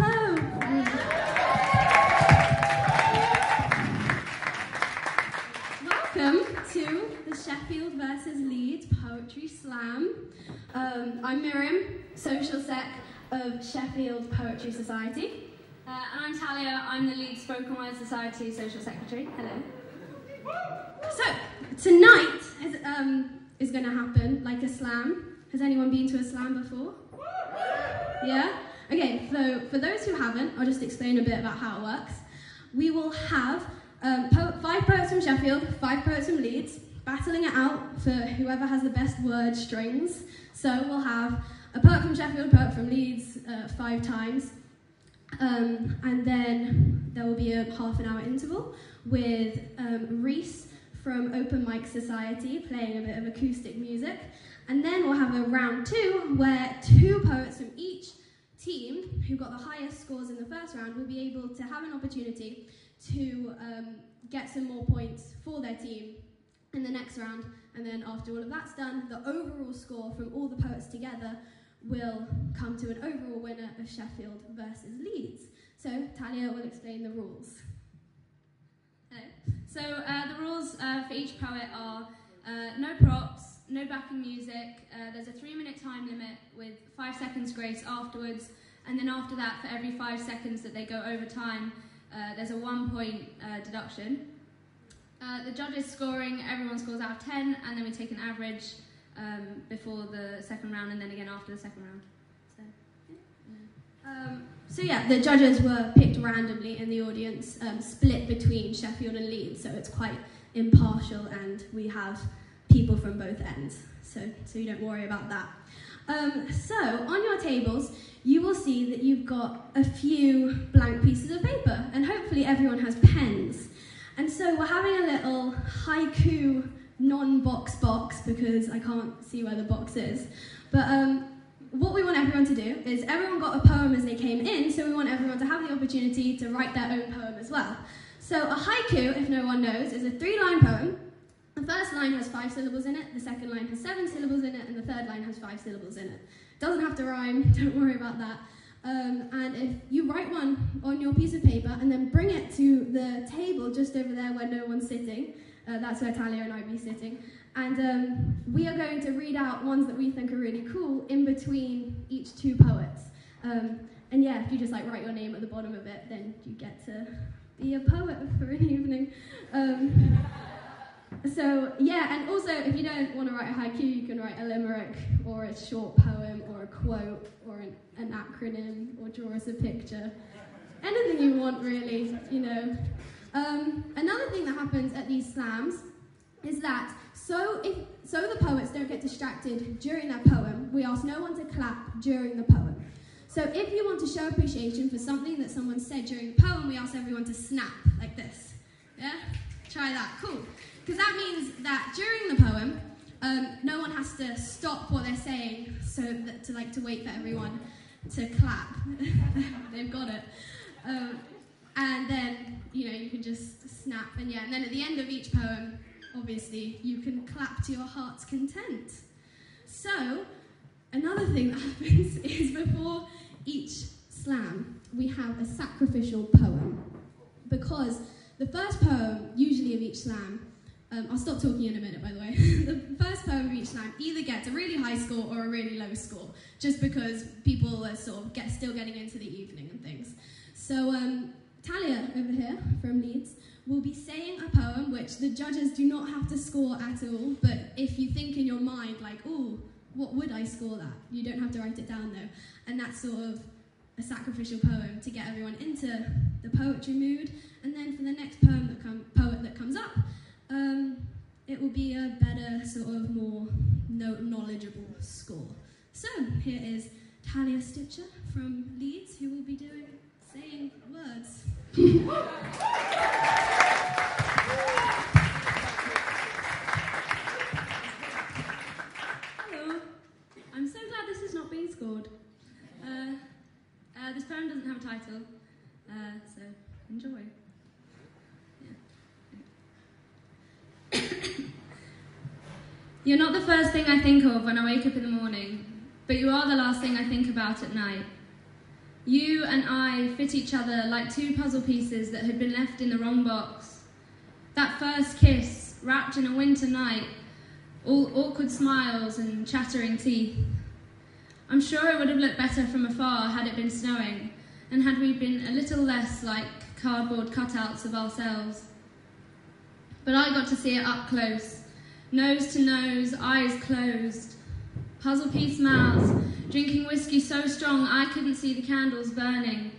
Hello. Welcome to the Sheffield versus Leeds Poetry Slam. I'm Miriam, Social Sec of Sheffield Poetry Society. And I'm Talia, I'm the Leeds Spoken Word Society Social Secretary. Hello. So, tonight is going to happen like a slam. Has anyone been to a slam before? Yeah? Okay, so for those who haven't, I'll just explain a bit about how it works. We will have 5 poets from Sheffield, 5 poets from Leeds, battling it out for whoever has the best word strings. So we'll have a poet from Sheffield, a poet from Leeds 5 times. And then there will be a half-an-hour interval with Rhys from Open Mic Society playing a bit of acoustic music. And then we'll have a round 2 where 2 poets from each team who got the highest scores in the first round will be able to have an opportunity to get some more points for their team in the next round. And then after all of that's done, the overall score from all the poets together will come to an overall winner of Sheffield versus Leeds. So Talia will explain the rules. Hello. So the rules for each poet are no props, no backing music, there's a 3-minute time limit with 5 seconds grace afterwards, and then after that, for every 5 seconds that they go over time, there's a 1 point deduction. The judges scoring, everyone scores out of 10, and then we take an average before the second round and then again after the second round. So yeah, the judges were picked randomly in the audience, split between Sheffield and Leeds, so it's quite impartial and we have people from both ends, so you don't worry about that. So on your tables, you will see that you've got a few blank pieces of paper, and hopefully everyone has pens. And so we're having a little haiku non-box because I can't see where the box is. But what we want everyone to do is everyone got a poem as they came in, so we want everyone to have the opportunity to write their own poem as well. So a haiku, if no one knows, is a 3-line poem. The first line has 5 syllables in it, the second line has 7 syllables in it, and the third line has 5 syllables in it. Doesn't have to rhyme, don't worry about that. And if you write one on your piece of paper and then bring it to the table just over there where no one's sitting, that's where Talia and I will be sitting, and we are going to read out ones that we think are really cool in between each 2 poets. And yeah, if you just like write your name at the bottom of it, then you get to be a poet for an evening. So yeah, and also if you don't want to write a haiku, you can write a limerick or a short poem or a quote or an acronym or draw us a picture. Anything you want really, you know. Another thing that happens at these slams is that so the poets don't get distracted during their poem, we ask no one to clap during the poem. So if you want to show appreciation for something that someone said during the poem, we ask everyone to snap like this. Yeah? Try that. Cool. Because that means that during the poem, no one has to stop what they're saying to wait for everyone to clap. They've got it. And then, you can just snap. And yeah, and then at the end of each poem, obviously, you can clap to your heart's content. So, another thing that happens is before each slam, we have a sacrificial poem. Because the first poem, usually of each slam, I'll stop talking in a minute, by the way. The first poem of each slam either gets a really high score or a really low score, just because people are sort of still getting into the evening and things. So Talia, over here, from Leeds, will be saying a poem which the judges do not have to score at all, but if you think in your mind, like, ooh, what would I score that? You don't have to write it down, though. And that's sort of a sacrificial poem to get everyone into the poetry mood. And then for the next poet that comes up, it will be a better, sort of more knowledgeable score. So here is Talia Stitcher from Leeds, who will be saying words. Hello. I'm so glad this is not being scored. This poem doesn't have a title, so enjoy. You're not the first thing I think of when I wake up in the morning, but you are the last thing I think about at night. You and I fit each other like two puzzle pieces that had been left in the wrong box. That first kiss, wrapped in a winter night, all awkward smiles and chattering teeth. I'm sure it would have looked better from afar had it been snowing, and had we been a little less like cardboard cutouts of ourselves. But I got to see it up close, nose to nose, eyes closed, puzzle piece mouths, drinking whiskey so strong I couldn't see the candles burning,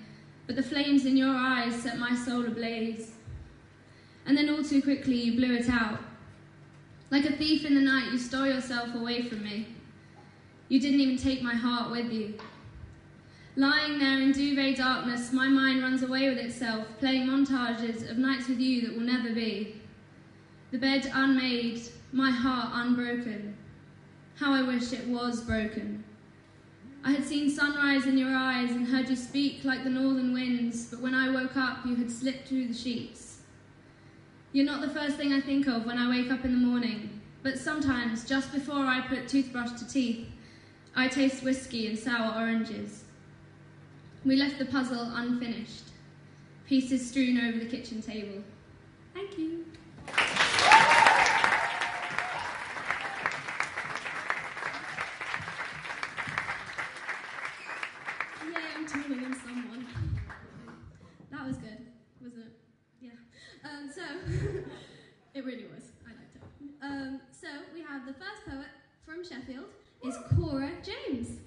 but the flames in your eyes set my soul ablaze. And then all too quickly you blew it out. Like a thief in the night, you stole yourself away from me. You didn't even take my heart with you. Lying there in duvet darkness, my mind runs away with itself, playing montages of nights with you that will never be. The bed unmade, my heart unbroken. How I wish it was broken. I had seen sunrise in your eyes and heard you speak like the northern winds, but when I woke up, you had slipped through the sheets. You're not the first thing I think of when I wake up in the morning, but sometimes, just before I put toothbrush to teeth, I taste whiskey and sour oranges. We left the puzzle unfinished, pieces strewn over the kitchen table. Thank you. Yay, I'm turning on someone. That was good, wasn't it? Yeah. So, it really was. I liked it. So, we have the first poet from Sheffield is Cora James.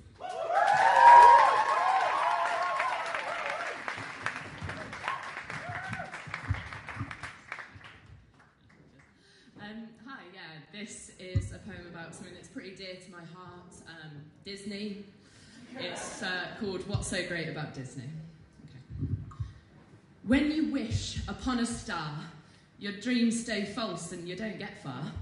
Hi, this is a poem about something that's pretty dear to my heart, Disney. It's called What's So Great About Disney. Okay. When you wish upon a star, your dreams stay false and you don't get far.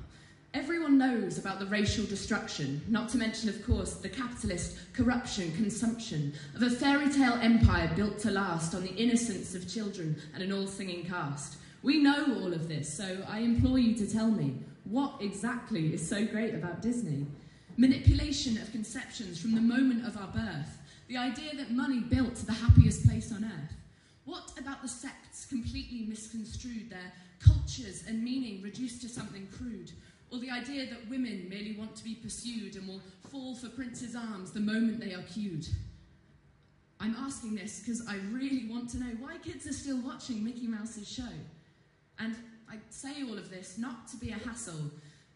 Everyone knows about the racial destruction, not to mention, of course, the capitalist corruption, consumption of a fairy tale empire built to last on the innocence of children and an all-singing cast. We know all of this, so I implore you to tell me, what exactly is so great about Disney? Manipulation of conceptions from the moment of our birth, the idea that money built the happiest place on earth. What about the sects completely misconstrued, their cultures and meaning reduced to something crude? Or the idea that women merely want to be pursued and will fall for princes' arms the moment they are cued? I'm asking this because I really want to know why kids are still watching Mickey Mouse's show. And I say all of this not to be a hassle,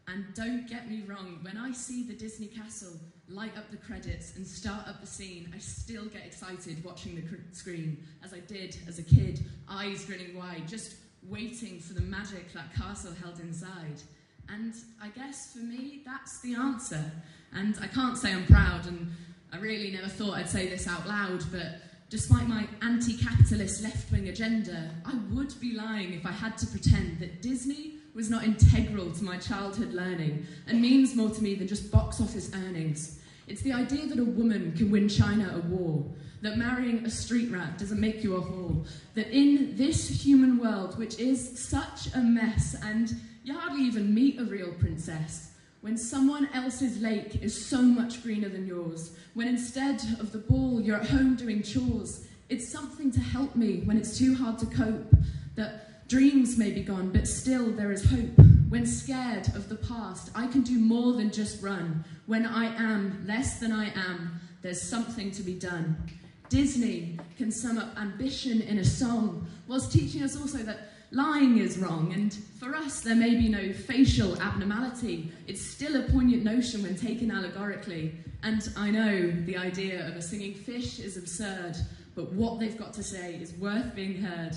and don't get me wrong, when I see the Disney castle light up the credits and start up the scene, I still get excited watching the screen, as I did as a kid, eyes grinning wide, just waiting for the magic that castle held inside. And I guess for me, that's the answer. And I can't say I'm proud, and I really never thought I'd say this out loud, but despite my anti-capitalist left-wing agenda, I would be lying if I had to pretend that Disney was not integral to my childhood learning and means more to me than just box office earnings. It's the idea that a woman can win China a war, that marrying a street rat doesn't make you a whore, that in this human world, which is such a mess, and you hardly even meet a real princess, when someone else's lake is so much greener than yours, when instead of the ball you're at home doing chores, it's something to help me when it's too hard to cope, that dreams may be gone, but still there is hope. When scared of the past, I can do more than just run. When I am less than I am, there's something to be done. Disney can sum up ambition in a song, whilst teaching us also that lying is wrong, and for us there may be no facial abnormality. It's still a poignant notion when taken allegorically, and I know the idea of a singing fish is absurd, but what they've got to say is worth being heard.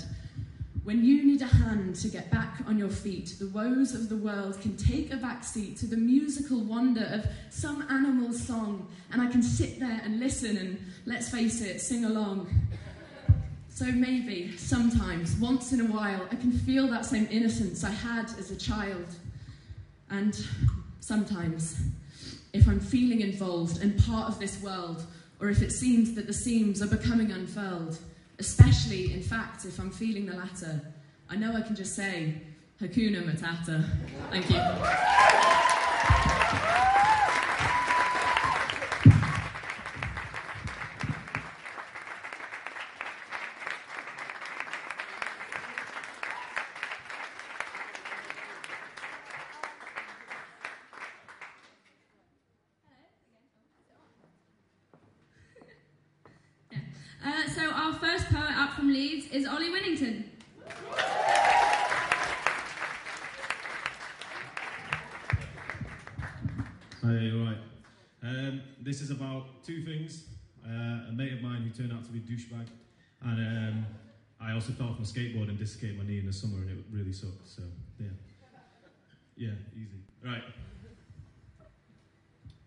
When you need a hand to get back on your feet, the woes of the world can take a backseat to the musical wonder of some animal's song, and I can sit there and listen and, let's face it, sing along. So maybe, sometimes, once in a while, I can feel that same innocence I had as a child. And sometimes, if I'm feeling involved and part of this world, or if it seems that the seams are becoming unfurled, especially, in fact, if I'm feeling the latter, I know I can just say, Hakuna Matata. Thank you. our first poet up from Leeds is Ollie Winnington. Hi, all right. This is about two things. A mate of mine who turned out to be a douchebag, and I also fell off my skateboard and dislocated my knee in the summer, and it really sucked. So yeah, easy. Right.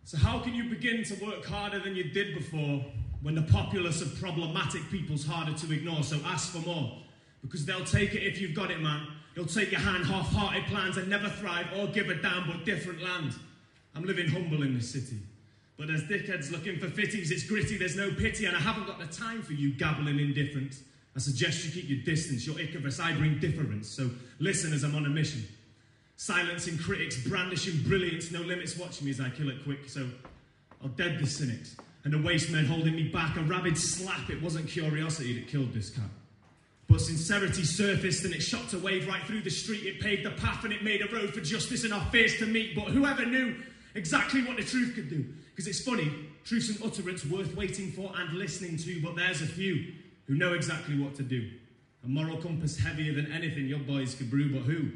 So how can you begin to work harder than you did before when the populace of problematic people's harder to ignore? So ask for more, because they'll take it if you've got it, man. They'll take your hand, half-hearted plans and never thrive or give a damn, but different land. I'm living humble in this city, but there's dickheads looking for fitties. It's gritty, there's no pity, and I haven't got the time for you gabbling indifference. I suggest you keep your distance. You're Icarus, I bring difference. So listen as I'm on a mission. Silencing critics, brandishing brilliance, no limits watching me as I kill it quick. So I'll dead the cynics and the waste men holding me back. A rabid slap, it wasn't curiosity that killed this cat, but sincerity surfaced and it shot a wave right through the street. It paved the path and it made a road for justice and our fears to meet. But whoever knew exactly what the truth could do? Because it's funny, truth's an utterance worth waiting for and listening to, but there's a few who know exactly what to do. A moral compass heavier than anything your boys could brew, but who?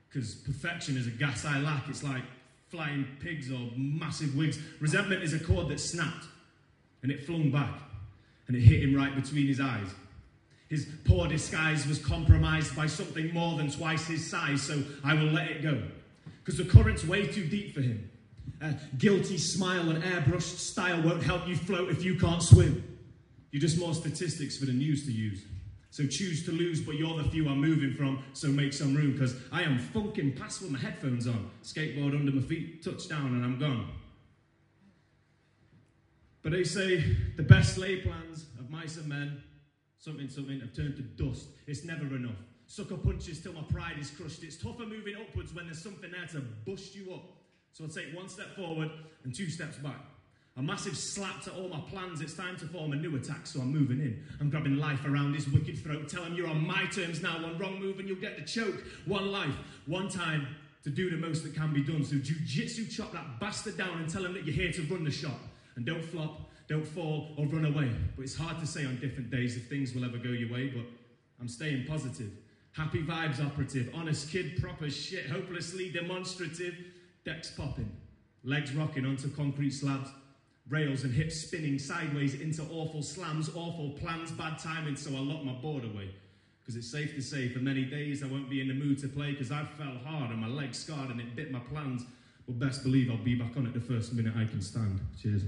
Because perfection is a gas I lack. It's like flying pigs or massive wigs. Resentment is a cord that snapped, and it flung back, and it hit him right between his eyes. His poor disguise was compromised by something more than twice his size, so I will let it go, because the current's way too deep for him. A guilty smile and airbrushed style won't help you float if you can't swim. You're just more statistics for the news to use. So choose to lose, but you're the few I'm moving from, so make some room, because I am funking past with my headphones on, skateboard under my feet, touchdown, and I'm gone. But they say the best laid plans of mice and men, something, have turned to dust. It's never enough. Sucker punches till my pride is crushed. It's tougher moving upwards when there's something there to bust you up. So I'll take one step forward and two steps back. A massive slap to all my plans. It's time to form a new attack, so I'm moving in. I'm grabbing life around his wicked throat. Tell him you're on my terms now. One wrong move and you'll get the choke. One life, one time to do the most that can be done. So jiu-jitsu chop that bastard down and tell him that you're here to run the shop. And don't flop, don't fall or run away. But it's hard to say on different days if things will ever go your way, but I'm staying positive. Happy vibes operative. Honest kid, proper shit. Hopelessly demonstrative. Decks popping. Legs rocking onto concrete slabs. Rails and hips spinning sideways into awful slams, awful plans, bad timing, so I lock my board away. Because it's safe to say for many days I won't be in the mood to play, because I fell hard and my leg scarred and it bit my plans. But best believe I'll be back on it the first minute I can stand. Cheers.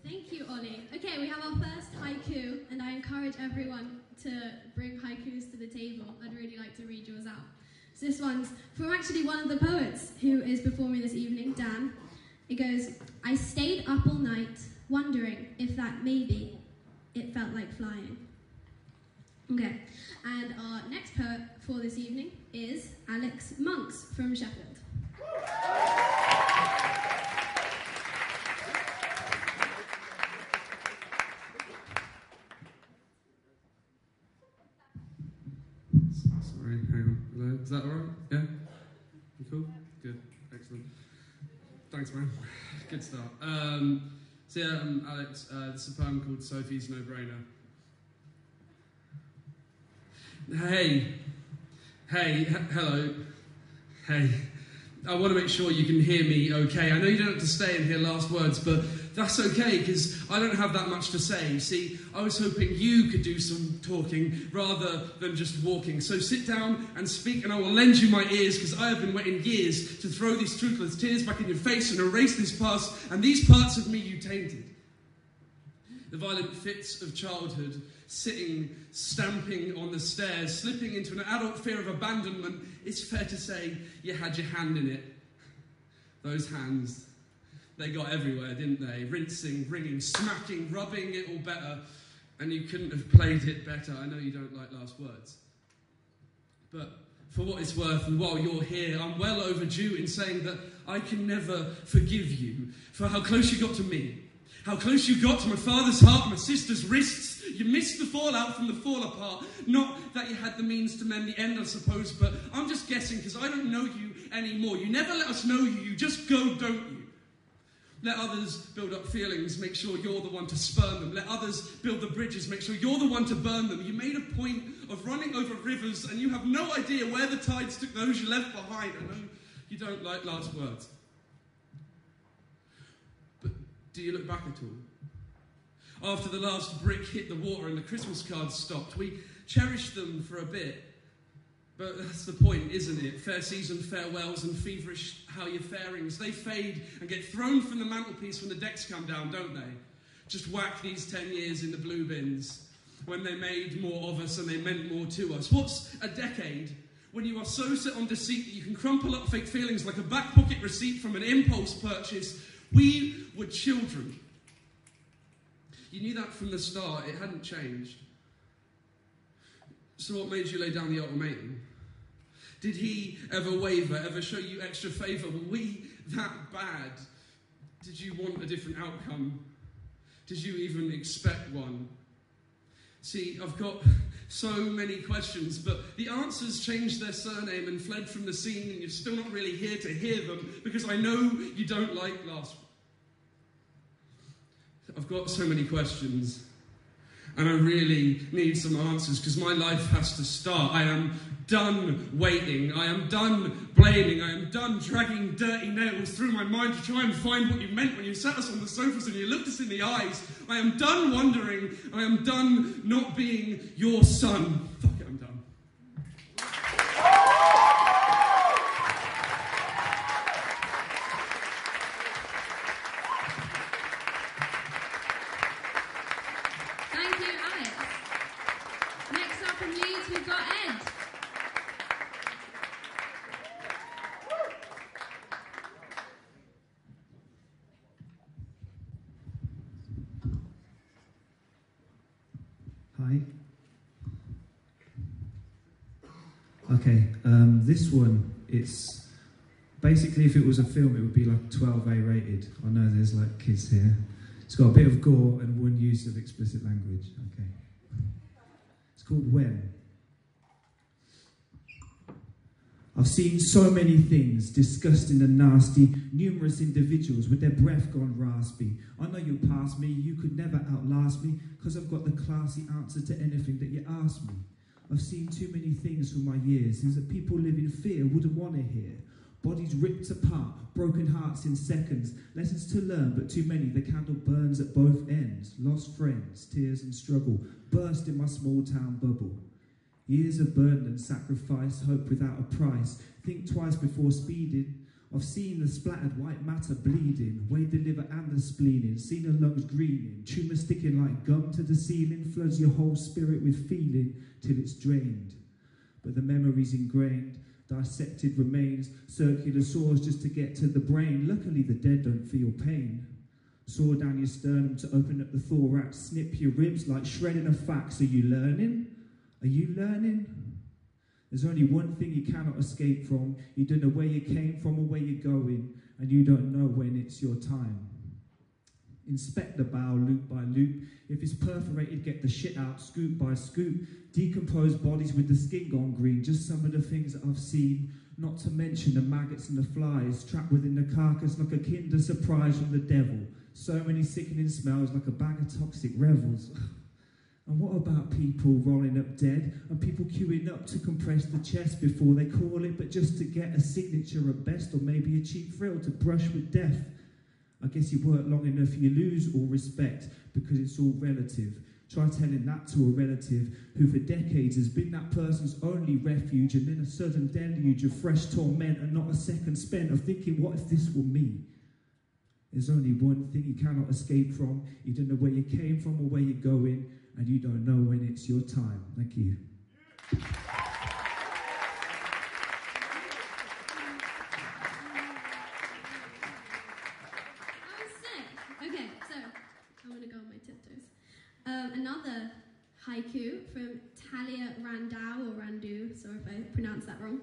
Thank you, Ollie. Okay, we have our first haiku, and I encourage everyone to bring haikus to the table. I'd really like to read yours out. So this one's from actually one of the poets who is performing this evening, Dan. It goes, I stayed up all night, wondering if that maybe it felt like flying. Okay, and our next poet for this evening is Alex Monks from Sheffield. Sorry, hang on. Hello, is that all right? Yeah? You cool? Good, excellent. Thanks, man. Good start. So yeah, Alex, this is a poem called Sophie's No-Brainer. Hello. Hey, I want to make sure you can hear me okay. I know you don't have to stay and hear last words, but that's okay, because I don't have that much to say. See, I was hoping you could do some talking rather than just walking. So sit down and speak, and I will lend you my ears, because I have been waiting years to throw these truthless tears back in your face and erase this past, and these parts of me you tainted. The violent fits of childhood, sitting, stamping on the stairs, slipping into an adult fear of abandonment, it's fair to say you had your hand in it. Those hands, they got everywhere, didn't they? Rinsing, wringing, smacking, rubbing it all better, and you couldn't have played it better. I know you don't like last words. But for what it's worth, and while you're here, I'm well overdue in saying that I can never forgive you for how close you got to me, How close you got to my father's heart and my sister's wrists. You missed the fallout from the fall apart. Not that you had the means to mend the end, I suppose, but I'm just guessing because I don't know you anymore. You never let us know you. You just go, don't you? Let others build up feelings, make sure you're the one to spurn them. Let others build the bridges, make sure you're the one to burn them. You made a point of running over rivers and you have no idea where the tides took those you left behind. I know you don't like last words. But do you look back at all? After the last brick hit the water and the Christmas cards stopped, we cherished them for a bit. But that's the point, isn't it? Fair season farewells and feverish how you're fairings. They fade and get thrown from the mantelpiece when the decks come down, don't they? Just whack these 10 years in the blue bins when they made more of us and they meant more to us. What's a decade when you are so set on deceit that you can crumple up fake feelings like a back pocket receipt from an impulse purchase? We were children. You knew that from the start. It hadn't changed. So what made you lay down the ultimatum? Did he ever waver, ever show you extra favour? Were we that bad? Did you want a different outcome? Did you even expect one? See, I've got so many questions, but the answers changed their surname and fled from the scene, and you're still not really here to hear them, because I know you don't like last. I've got so many questions. And I really need some answers because my life has to start. I am done waiting. I am done blaming. I am done dragging dirty nails through my mind to try and find what you meant when you sat us on the sofas and you looked us in the eyes. I am done wondering. I am done not being your son. Fuck it, I'm done. From Leeds, we've got Ed. Hi. Okay, this one, it's basically, if it was a film, it would be like 12A rated. I know there's like kids here. It's got a bit of gore and one use of explicit language. Okay. It's called When. I've seen so many things, disgusting and nasty, numerous individuals with their breath gone raspy. I know you'll pass me, you could never outlast me, because I've got the classy answer to anything that you ask me. I've seen too many things from my years, things that people live in fear wouldn't want to hear. Bodies ripped apart, broken hearts in seconds, lessons to learn, but too many, the candle burns at both ends. Lost friends, tears and struggle, burst in my small town bubble. Years of burden and sacrifice, hope without a price. Think twice before speeding. I've seen the splattered white matter bleeding, weighed the liver and the spleening, seen the lungs greening, tumour sticking like gum to the ceiling, floods your whole spirit with feeling till it's drained. But the memory's ingrained, dissected remains, circular sores just to get to the brain. Luckily the dead don't feel pain. Saw down your sternum to open up the thorax, snip your ribs like shredding of facts. Are you learning? Are you learning? There's only one thing you cannot escape from. You don't know where you came from or where you're going, and you don't know when it's your time. Inspect the bow loop by loop. If it's perforated, get the shit out, scoop by scoop. Decomposed bodies with the skin gone green. Just some of the things that I've seen. Not to mention the maggots and the flies trapped within the carcass like a kinder surprise from the devil. So many sickening smells like a bag of toxic revels. And what about people rolling up dead and people queuing up to compress the chest before they call it, but just to get a signature at best, or maybe a cheap thrill to brush with death? I guess you work long enough, you lose all respect because it's all relative. Try telling that to a relative who for decades has been that person's only refuge, and then a sudden deluge of fresh torment and not a second spent of thinking, what if this were me? There's only one thing you cannot escape from. You don't know where you came from or where you're going, and you don't know when it's your time. Thank you. Okay, so I'm going to go on my tiptoes. Another haiku from Talia Randau, or Randu, sorry if I pronounced that wrong.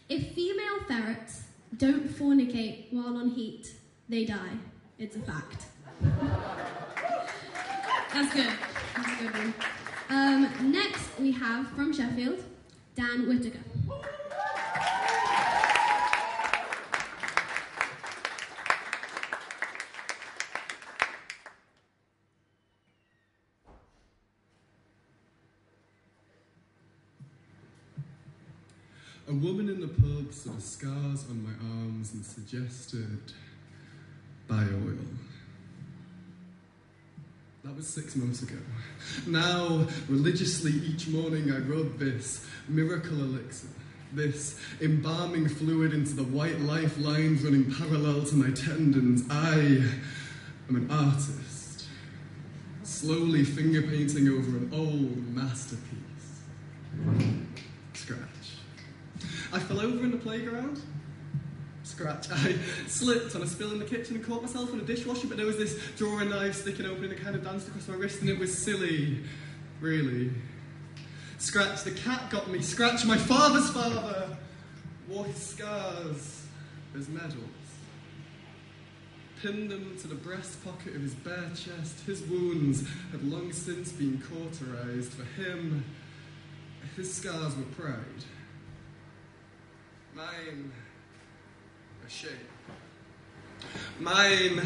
If female ferrets don't fornicate while on heat, they die. It's a fact. That's good. That's a good one. Next, we have, from Sheffield, Dan Whitaker. A woman in the pub saw the scars on my arms and suggested bio-oil. That was 6 months ago. Now, religiously each morning I rub this miracle elixir, this embalming fluid into the white lifelines running parallel to my tendons. I am an artist, slowly finger painting over an old masterpiece. Scratch. I fell over in the playground. Scratch. I slipped on a spill in the kitchen and caught myself in a dishwasher, but there was this drawer knife sticking open and it kind of danced across my wrist and it was silly, really. Scratch. The cat got me. Scratch. My father's father wore his scars as medals. Pinned them to the breast pocket of his bare chest. His wounds had long since been cauterized. For him, his scars were pride. Mine are shame. Mine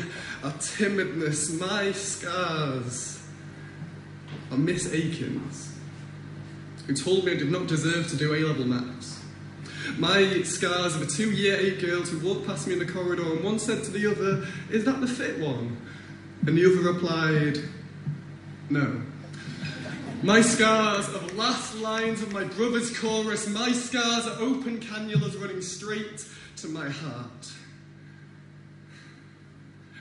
are timidness. My scars are Miss Aikins, who told me I did not deserve to do A-level maths. My scars are the 2 Year 8 girls who walked past me in the corridor and one said to the other, "Is that the fit one?" And the other replied, "No." My scars are the last lines of my brother's chorus. My scars are open cannulas running straight to my heart.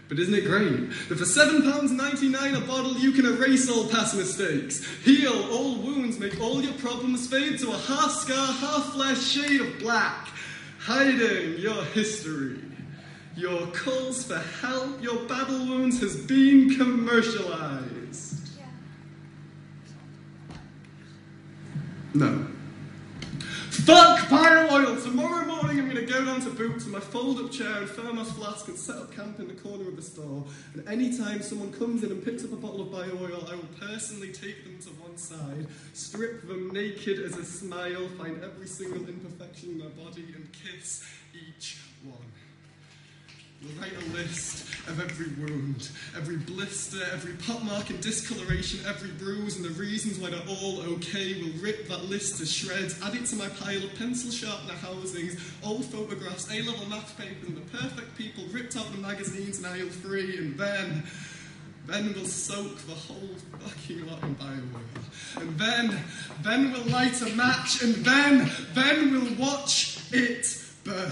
But isn't it great that for £7.99 a bottle you can erase all past mistakes, heal all wounds, make all your problems fade to a half scar, half flesh shade of black, hiding your history. Your calls for help, your battle wounds has been commercialized. No. Fuck bio oil! Tomorrow morning I'm going to go down to Boots with my fold-up chair and thermos flask and set up camp in the corner of the store. And any time someone comes in and picks up a bottle of bio oil, I will personally take them to one side, strip them naked as a smile, find every single imperfection in their body and kiss each one. We'll write a list of every wound, every blister, every pot mark and discoloration, every bruise and the reasons why they're all okay. We'll rip that list to shreds, add it to my pile of pencil sharpener housings, old photographs, A-level math paper and the perfect people ripped out the magazines in aisle 3, and then we'll soak the whole fucking lot in bio oil. And then we'll light a match, and then we'll watch it burn.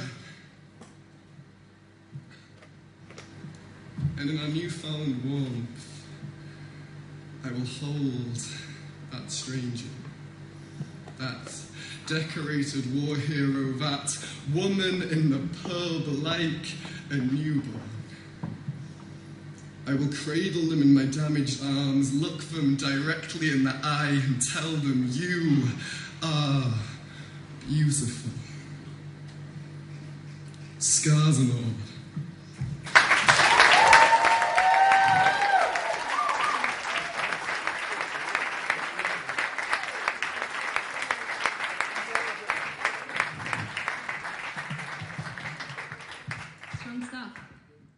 And in our newfound warmth, I will hold that stranger, that decorated war hero, that woman in the pub like a newborn. I will cradle them in my damaged arms, look them directly in the eye and tell them, "You are beautiful." Scars and all.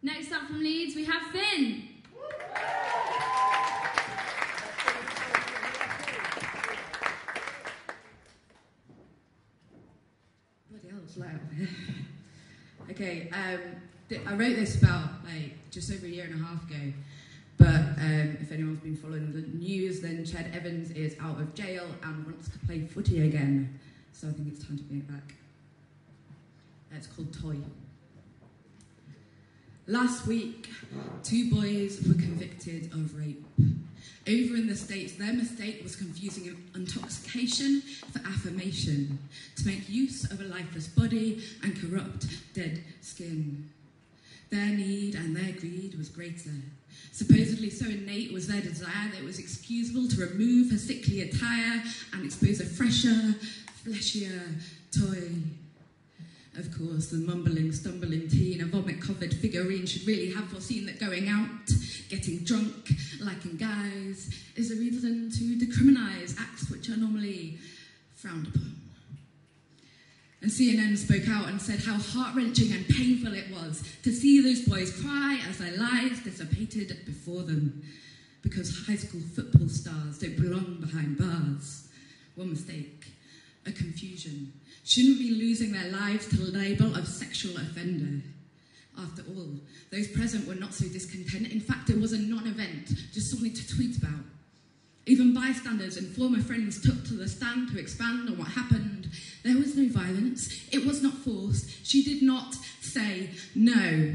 Next up from Leeds, we have Finn. Bloody hell, it's loud. Okay, I wrote this about just over a year and a half ago, but if anyone's been following the news, then Ched Evans is out of jail and wants to play footy again, so I think it's time to bring it back. It's called Toy. Last week, 2 boys were convicted of rape. Over in the States, their mistake was confusing intoxication for affirmation, to make use of a lifeless body and corrupt dead skin. Their need and their greed was greater. Supposedly so innate was their desire that it was excusable to remove her sickly attire and expose a fresher, fleshier toy. Of course, the mumbling, stumbling teen, a vomit-covered figurine, should really have foreseen that going out, getting drunk, liking guys, is a reason to decriminalise acts which are normally frowned upon. And CNN spoke out and said how heart-wrenching and painful it was to see those boys cry as their lives dissipated before them, because high school football stars don't belong behind bars. One mistake, a confusion. Shouldn't be losing their lives to the label of sexual offender. After all, those present were not so discontent. In fact, it was a non-event, just something to tweet about. Even bystanders and former friends took to the stand to expand on what happened. There was no violence. It was not forced. She did not say no.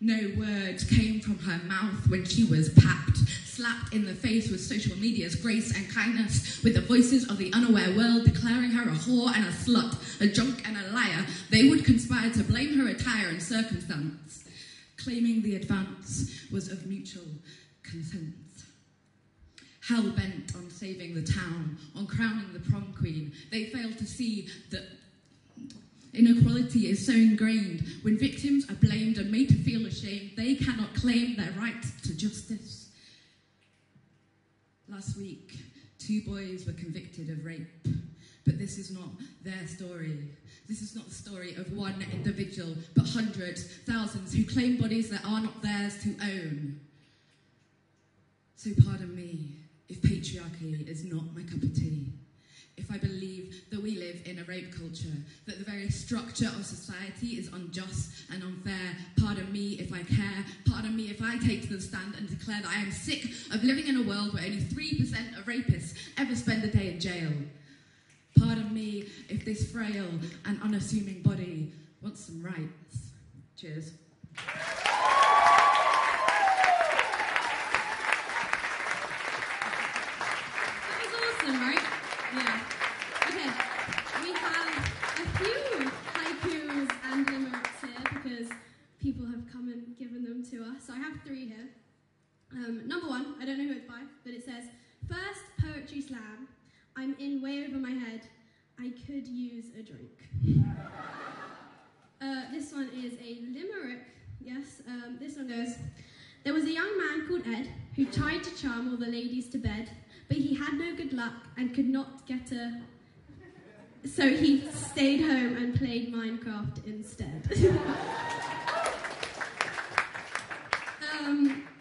No words came from her mouth when she was packed, slapped in the face with social media's grace and kindness, with the voices of the unaware world declaring her a whore and a slut, a drunk and a liar. They would conspire to blame her attire and circumstance, claiming the advance was of mutual consent. Hell-bent on saving the town, on crowning the prom queen, they failed to see that inequality is so ingrained. When victims are blamed and made to feel ashamed, they cannot claim their right to justice. Last week, 2 boys were convicted of rape, but this is not their story. This is not the story of one individual, but hundreds, thousands who claim bodies that are not theirs to own. So pardon me if patriarchy is not my cup of tea. If I believe that we live in a rape culture, that the very structure of society is unjust and unfair, pardon me if I care, pardon me if I take to the stand and declare that I am sick of living in a world where only 3% of rapists ever spend a day in jail. Pardon me if this frail and unassuming body wants some rights. Cheers. Right? Yeah. Okay. We have a few haikus and limericks here because people have come and given them to us. So I have 3 here. Number 1, I don't know who it's by, but it says, "First poetry slam. I'm in way over my head. I could use a drink." This one is a limerick. Yes. This one goes, "There was a young man called Ed who tried to charm all the ladies to bed, but he had no good luck and could not get a... So he stayed home and played Minecraft instead."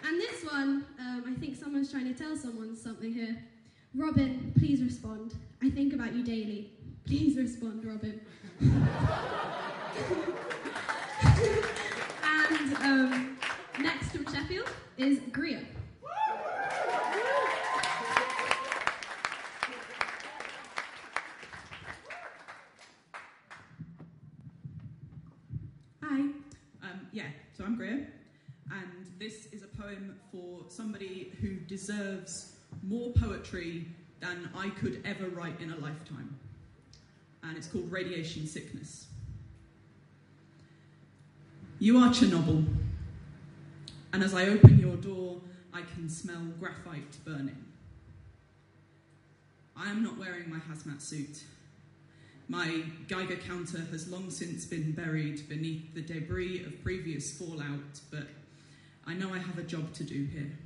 And this one, I think someone's trying to tell someone something here. "Robin, please respond. I think about you daily. Please respond, Robin." And next from Sheffield is Greer. So I'm Greer, and this is a poem for somebody who deserves more poetry than I could ever write in a lifetime. And it's called Radiation Sickness. You are Chernobyl, and as I open your door, I can smell graphite burning. I am not wearing my hazmat suit. My Geiger counter has long since been buried beneath the debris of previous fallout, but I know I have a job to do here.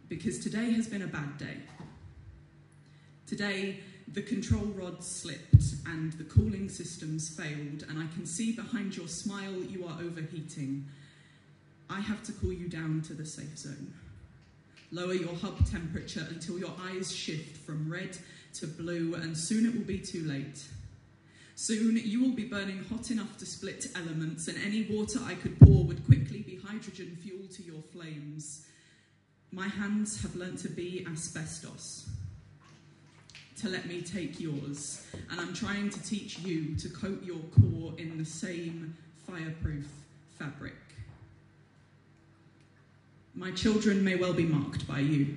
Because today has been a bad day. Today, the control rods slipped and the cooling systems failed, and I can see behind your smile you are overheating. I have to cool you down to the safe zone. Lower your hub temperature until your eyes shift from red to blue, and soon it will be too late. Soon you will be burning hot enough to split elements, and any water I could pour would quickly be hydrogen fuel to your flames. My hands have learnt to be asbestos, to let me take yours, and I'm trying to teach you to coat your core in the same fireproof fabric. My children may well be marked by you.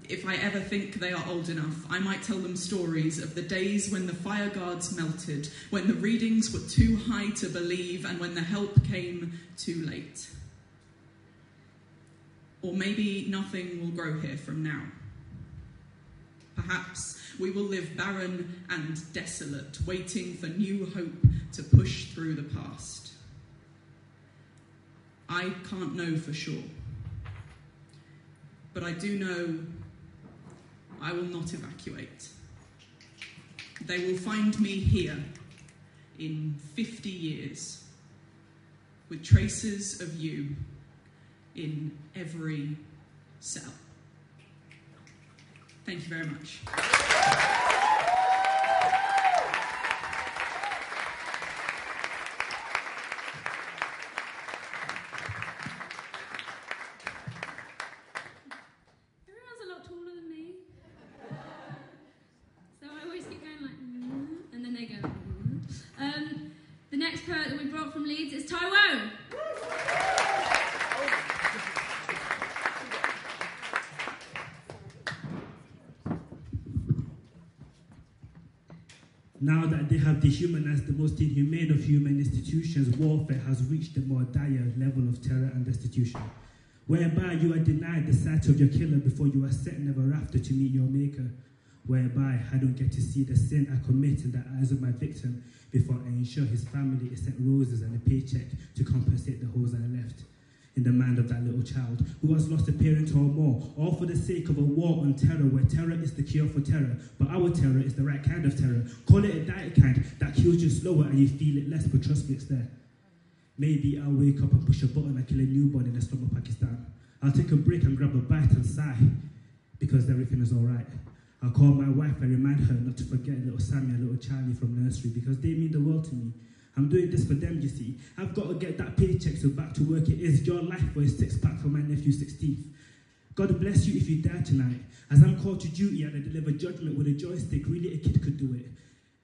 If I ever think they are old enough, I might tell them stories of the days when the fire guards melted, when the readings were too high to believe, and when the help came too late. Or maybe nothing will grow here from now. Perhaps we will live barren and desolate, waiting for new hope to push through the past. I can't know for sure, but I do know I will not evacuate. They will find me here in 50 years, with traces of you in every cell. Thank you very much. Everyone's a lot taller than me. So I always keep going like, and then they go. The next poet that we brought from Leeds is Taiwo. Now that they have dehumanized the most inhumane of human institutions, warfare has reached a more dire level of terror and destitution, whereby you are denied the sight of your killer before you are set never after to meet your maker, whereby I don't get to see the sin I commit in the eyes of my victim before I ensure his family is sent roses and a paycheck to compensate the holes I left in the mind of that little child who has lost a parent or more, all for the sake of a war on terror where terror is the cure for terror, but our terror is the right kind of terror. Call it a diet kind that kills you slower and you feel it less, but trust me, it's there. Maybe I'll wake up and push a button and kill a newborn in the slum of Pakistan. I'll take a break and grab a bite and sigh because everything is all right. I'll call my wife and remind her not to forget little Sammy and little Charlie from nursery because they mean the world to me. I'm doing this for them, you see. I've got to get that paycheck, so back to work it is. Your life for a six-pack for my nephew's 16th. God bless you if you die tonight. As I'm called to duty and I deliver judgment with a joystick, really a kid could do it.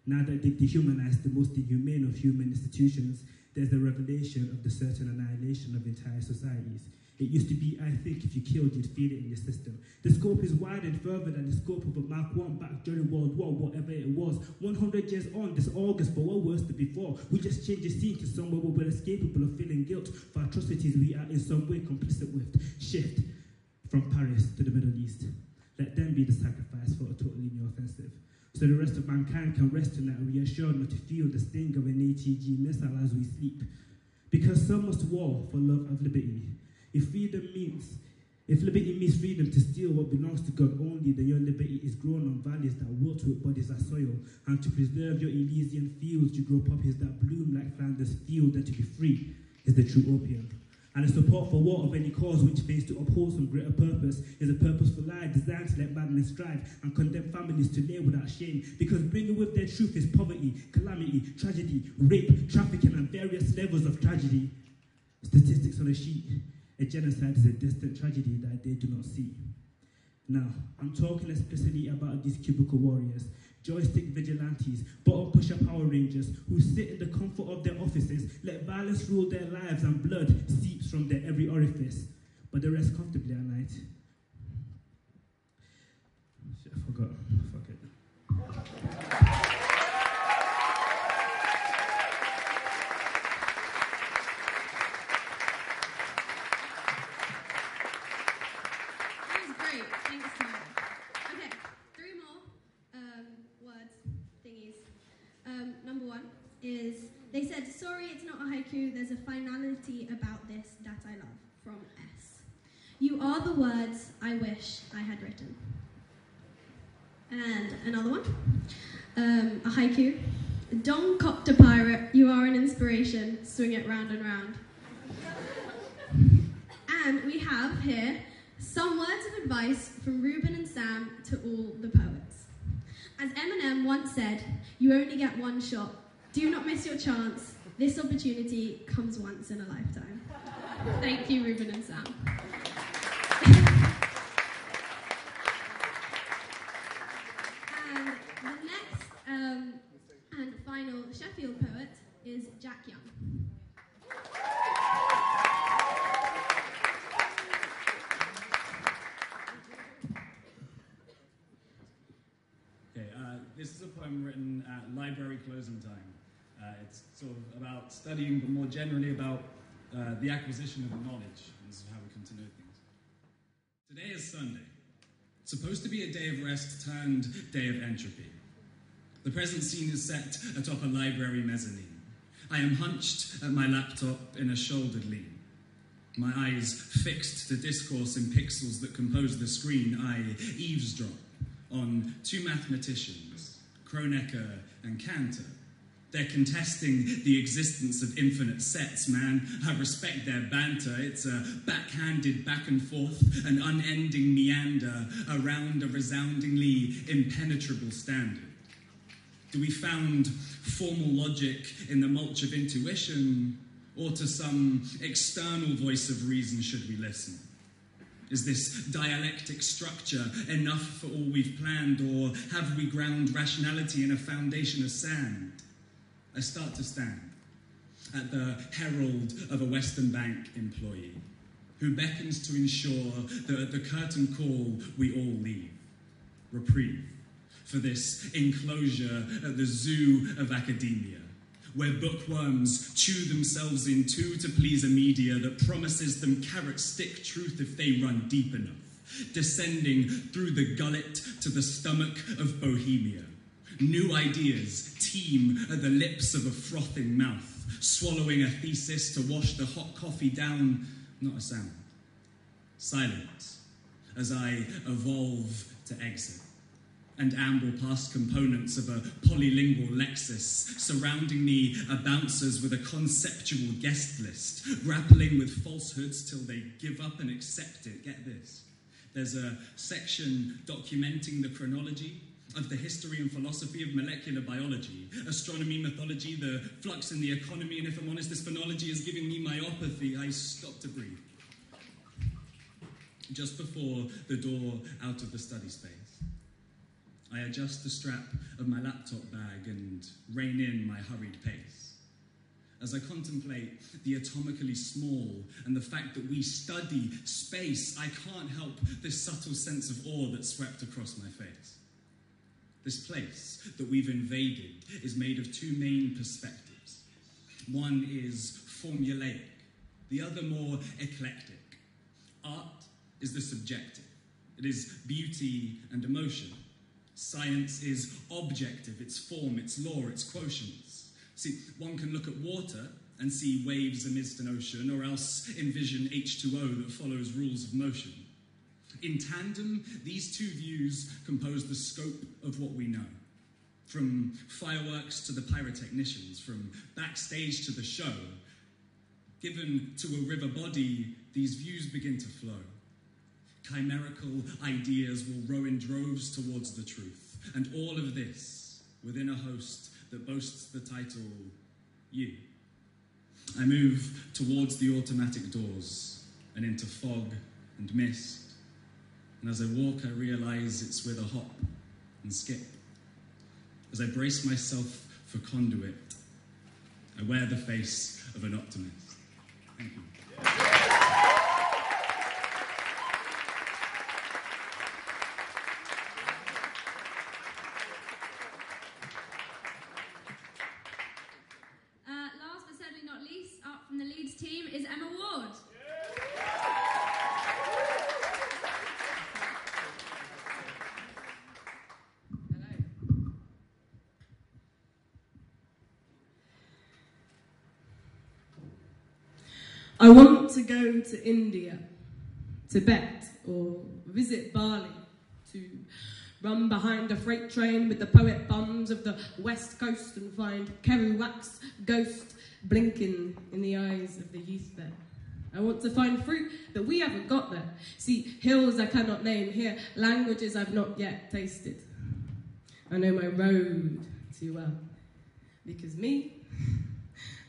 Now that they've dehumanized the most inhumane of human institutions, there's the revelation of the certain annihilation of entire societies. It used to be, I think, if you killed, you'd feel it in your system. The scope is widened further than the scope of a Mark I back during World War, whatever it was. 100 years on this August, but what worse than before? We just changed the scene to somewhere where we're less capable of feeling guilt for atrocities we are in some way complicit with. Shift from Paris to the Middle East. Let them be the sacrifice for a totally new offensive. So the rest of mankind can rest tonight reassured not to feel the sting of an ATG missile as we sleep. Because some must war for love of liberty. If liberty means freedom to steal what belongs to God only, then your liberty is grown on valleys that wilt with bodies as soil. And to preserve your Elysian fields, you grow poppies that bloom like Flanders field, and to be free is the true opium. And the support for war of any cause which fails to uphold some greater purpose is a purposeful lie designed to let madness strive and condemn families to live without shame. Because bringing with their truth is poverty, calamity, tragedy, rape, trafficking, and various levels of tragedy. Statistics on a sheet. A genocide is a distant tragedy that they do not see. Now, I'm talking explicitly about these cubicle warriors, joystick vigilantes, bottom pusher Power Rangers who sit in the comfort of their offices, let violence rule their lives and blood seeps from their every orifice, but they rest comfortably at night. Shit, I forgot. Fuck it. Number one is, they said, sorry, it's not a haiku, there's a finality about this that I love, from S. You are the words I wish I had written. And another one, a haiku. Don Copter Pirate, you are an inspiration, swing it round and round. And we have here some words of advice from Ruben and Sam to all the poets. As Eminem once said, you only get one shot. Do not miss your chance. This opportunity comes once in a lifetime. Thank you, Ruben and Sam. And the next and final Sheffield poet is Jack Young. This is a poem written at library closing time. It's sort of about studying, but more generally about the acquisition of knowledge. This is how we come to know things. Today is Sunday. Supposed to be a day of rest turned day of entropy. The present scene is set atop a library mezzanine. I am hunched at my laptop in a shouldered lean. My eyes fixed to discourse in pixels that compose the screen, I eavesdrop on two mathematicians, Kronecker and Cantor. They're contesting the existence of infinite sets, man. I respect their banter. It's a backhanded back and forth, an unending meander around a resoundingly impenetrable standard. Do we found formal logic in the mulch of intuition, or to some external voice of reason should we listen? Is this dialectic structure enough for all we've planned, or have we ground rationality in a foundation of sand? I start to stand at the herald of a Western Bank employee who beckons to ensure that at the curtain call we all leave. Reprieve for this enclosure at the zoo of academia, where bookworms chew themselves in two to please a media that promises them carrot stick truth if they run deep enough, descending through the gullet to the stomach of Bohemia. New ideas teem at the lips of a frothing mouth, swallowing a thesis to wash the hot coffee down, not a sound. Silence as I evolve to exit and amble past components of a polylingual Lexus. Surrounding me are bouncers with a conceptual guest list, grappling with falsehoods till they give up and accept it. Get this. There's a section documenting the chronology of the history and philosophy of molecular biology, astronomy, mythology, the flux in the economy, and if I'm honest, this phonology is giving me myopathy. I stop to breathe. Just before the door out of the study space, I adjust the strap of my laptop bag and rein in my hurried pace. As I contemplate the atomically small and the fact that we study space, I can't help this subtle sense of awe that swept across my face. This place that we've invaded is made of two main perspectives. One is formulaic, the other more eclectic. Art is the subjective. It is beauty and emotion. Science is objective, its form, its law, its quotients. See, one can look at water and see waves amidst an ocean, or else envision H2O that follows rules of motion. In tandem, these two views compose the scope of what we know. From fireworks to the pyrotechnicians, from backstage to the show. Given to a river body, these views begin to flow. Chimerical ideas will row in droves towards the truth, and all of this within a host that boasts the title, You. I move towards the automatic doors and into fog and mist, and as I walk, I realize it's with a hop and skip. As I brace myself for conduit, I wear the face of an optimist. Thank you. Last but certainly not least, up from the Leeds team is Emma Ward. I want to go to India, Tibet, or visit Bali, to run behind a freight train with the poet bums of the West Coast and find Kerouac's ghost blinking in the eyes of the youth there. I want to find fruit that we haven't got there. See, hills I cannot name here, languages I've not yet tasted. I know my road too well, because me,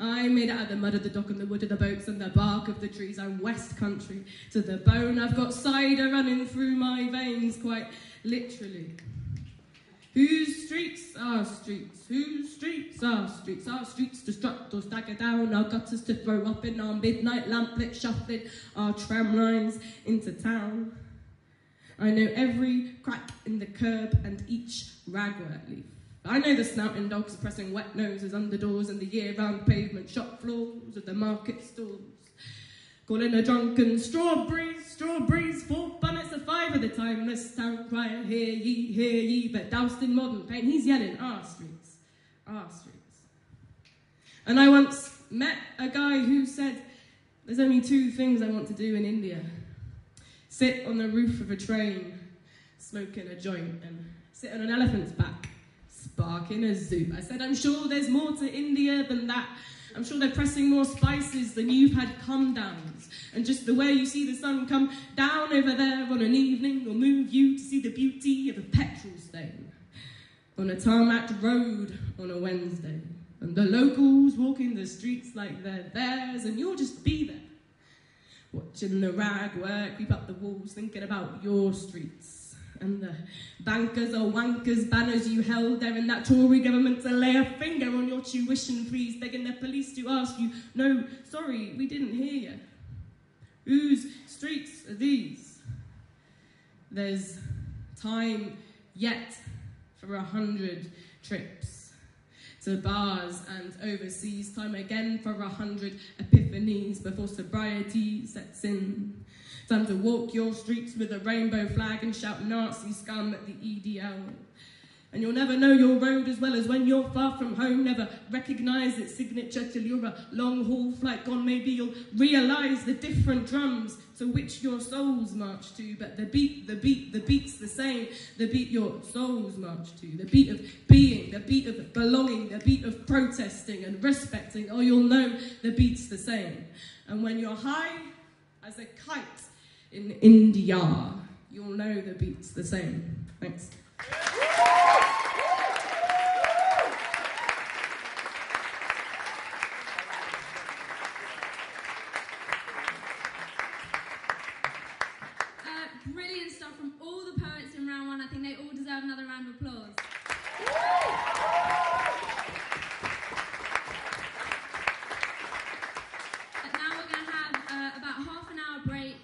I'm made out of the mud of the dock and the wood of the boats and the bark of the trees. I'm West Country to the bone. I've got cider running through my veins, quite literally. Whose streets are streets? Whose streets are streets? Our streets to strut or stagger down, our gutters to throw up in, our midnight lamplit shuffling our tram lines into town. I know every crack in the curb and each ragwort leaf. I know the snouting dogs pressing wet noses under doors and the year-round pavement shop floors of the market stalls. Calling a drunken strawberries, 4 bunnets of 5 the timeless town crier, hear ye, but doused in modern pain, he's yelling, our streets, our streets. And I once met a guy who said, there's only 2 things I want to do in India. Sit on the roof of a train, smoking a joint, and sit on an elephant's back, sparking a zoo. I said, I'm sure there's more to India than that. I'm sure they're pressing more spices than you've had come-downs. And just the way you see the sun come down over there on an evening will move you to see the beauty of a petrol stain on a tarmacked road on a Wednesday. And the locals walking the streets like they're theirs, and you'll just be there, watching the rag work creep up the walls, thinking about your streets. And the bankers or wankers banners you held there in that Tory government to lay a finger on your tuition fees, begging the police to ask you, no, sorry, we didn't hear you. Whose streets are these? There's time yet for 100 trips to bars and overseas, time again for 100 epiphanies before sobriety sets in. Time to walk your streets with a rainbow flag and shout Nazi scum at the EDL. And you'll never know your road as well as when you're far from home, never recognise its signature till you're a long-haul flight gone. Maybe you'll realise the different drums to which your souls march to, but the beat's the same. The beat your souls march to, the beat of being, the beat of belonging, the beat of protesting and respecting. Oh, you'll know the beat's the same. And when you're high as a kite in India, you'll know the beat's the same. Thanks. Brilliant stuff from all the poets in round 1. I think they all deserve another round of applause. Now we're going to have about half an hour break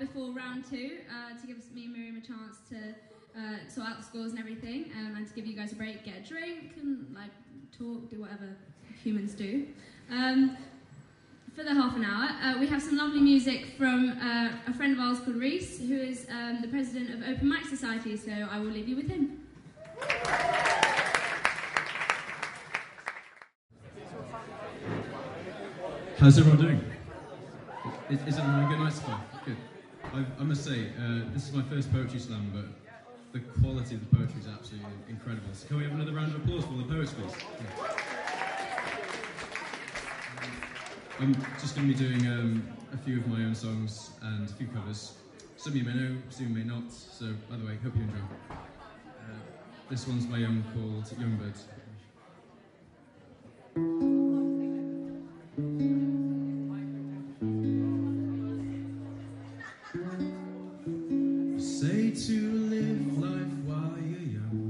before round 2 to give me and Miriam a chance to sort out the scores and everything, and to give you guys a break, get a drink and talk, do whatever humans do. For the half an hour, we have some lovely music from a friend of ours called Rhys, who is the president of Open Mic Society, so I will leave you with him. How's everyone doing? Is everyone having a good night so far? Good. I must say, this is my first poetry slam, but the quality of the poetry is absolutely incredible. So can we have another round of applause for the poets, please? Yeah. I'm just going to be doing a few of my own songs and a few covers. Some you may know, some you may not, so by the way, hope you enjoy. This one's my own called Young Birds. Say to live life while you're young,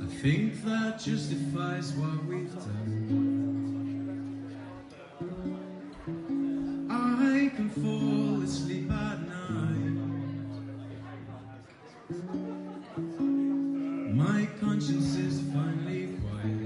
I think that justifies what we've done. I can fall asleep at night. My conscience is finally quiet.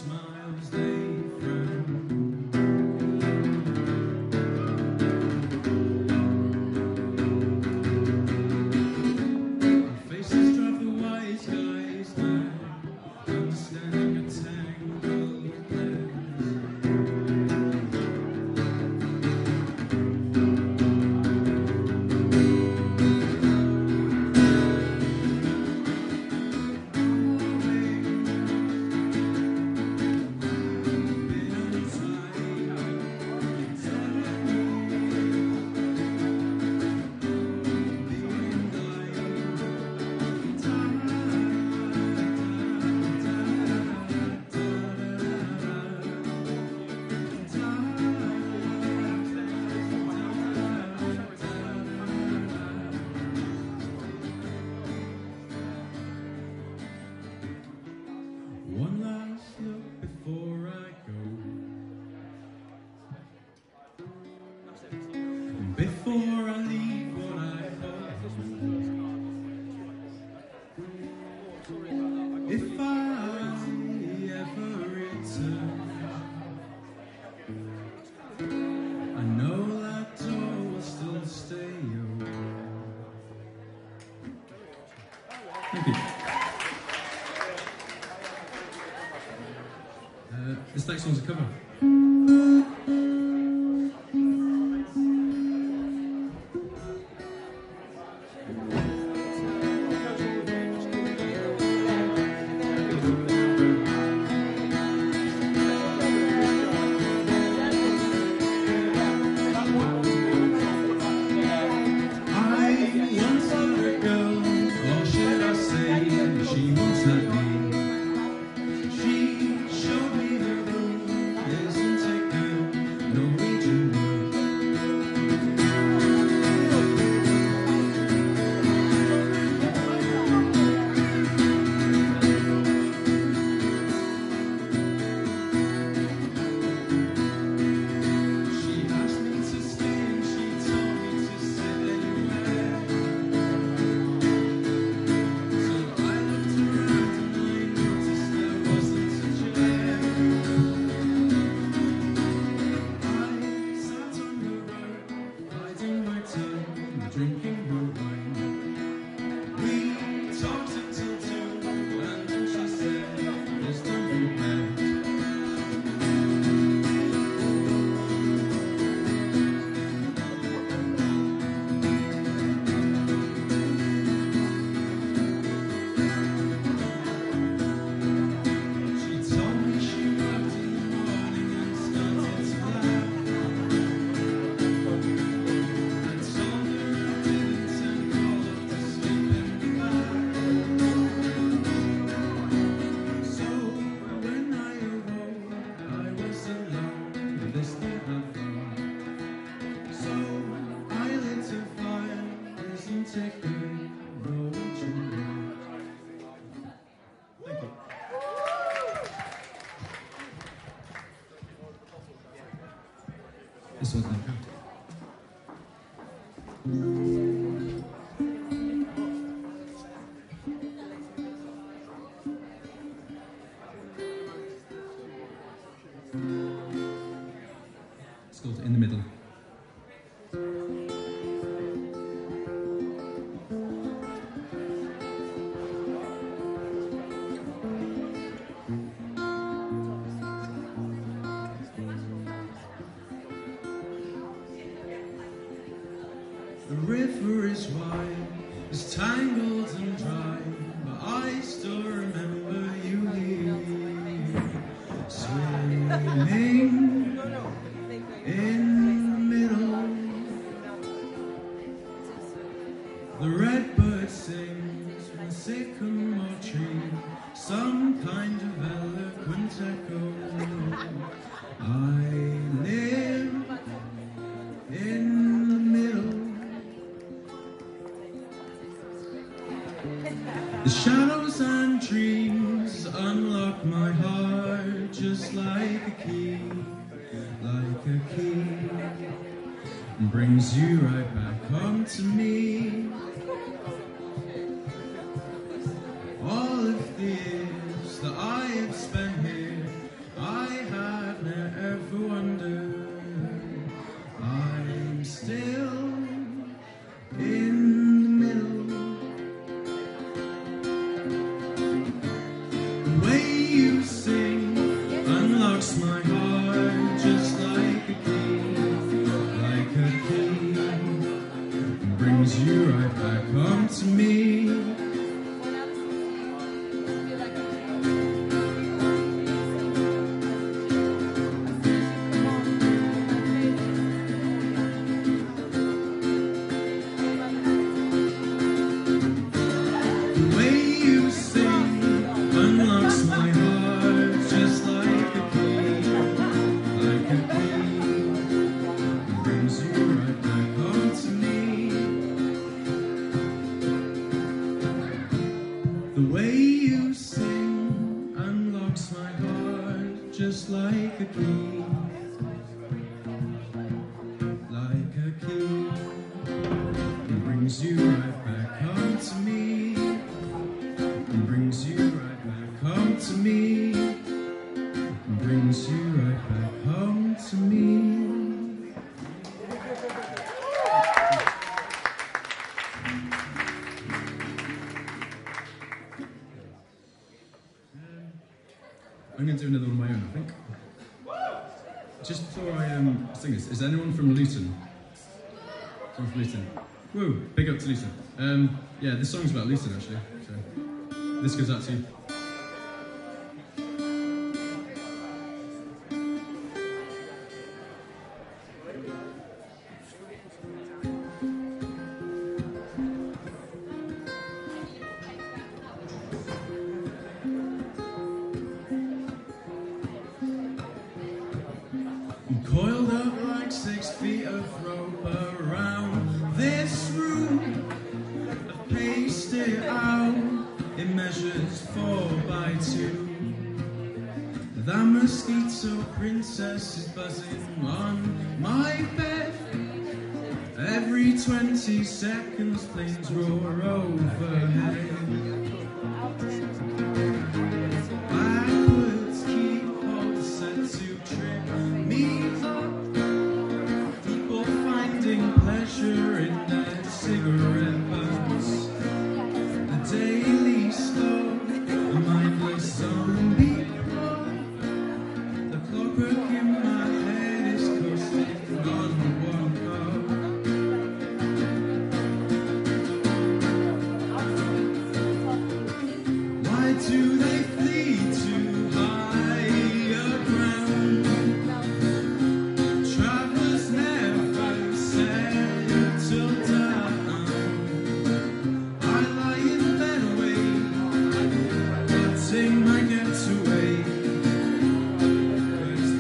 smiles, they frown. Our faces drive the wise guys mad, understanding a tangled plans. One last look before I go. Before I leave what I hold. If I ever return, I know that door will still stay open. Thank you. This next one's a cover. I once had a girl, or should I say, she once had me. She showed me her room, isn't it good? Norwegian wood. She asked me to stay and she told me to sit anywhere. So I looked around and I noticed there wasn't a chair. I sat on the road, biding my time, drinking her wine. We talked until 2, and then she said, "It's time for bed." She told me she worked in the morning and started to laugh. I told her I didn't and called up to sleep in the back. So when I awoke, I was alone, listening to phone. So I lit a fire, isn't it good? Norwegian wood. Thank you. This one's not good. It's called In the Middle. The river is wide, it's tangled and dry, but I still remember you here, swimming in the middle. The redbird sings from the sycamore tree, some kind of eloquent echo. I live in the middle. The shadows and dreams unlock my heart just like a key, and brings you right back home to me. All of the years that I have spent here unlocks my heart just like a key, and brings you right back home to me. I'm going to do another one of my own, I think. Just before I sing this, is anyone from Luton? Someone from Luton? Woo! Big up to Luton. Yeah, this song's about Luton, actually. So this goes out to you. Coiled up like 6 feet of rope around this room. I've paced it out, it measures 4 by 2. That mosquito princess is buzzing on my bed. Every 20 seconds planes roar overhead. Backwards keyhole set to trip me up. People finding pleasure in their cigarette butts. The daily slow, a mindless zombie clock. The clockwork in my head is coasting on one cup. Why do they flee to higher ground? Travelers never settle down. I lie in bed awake, plotting my getaway. 'Cause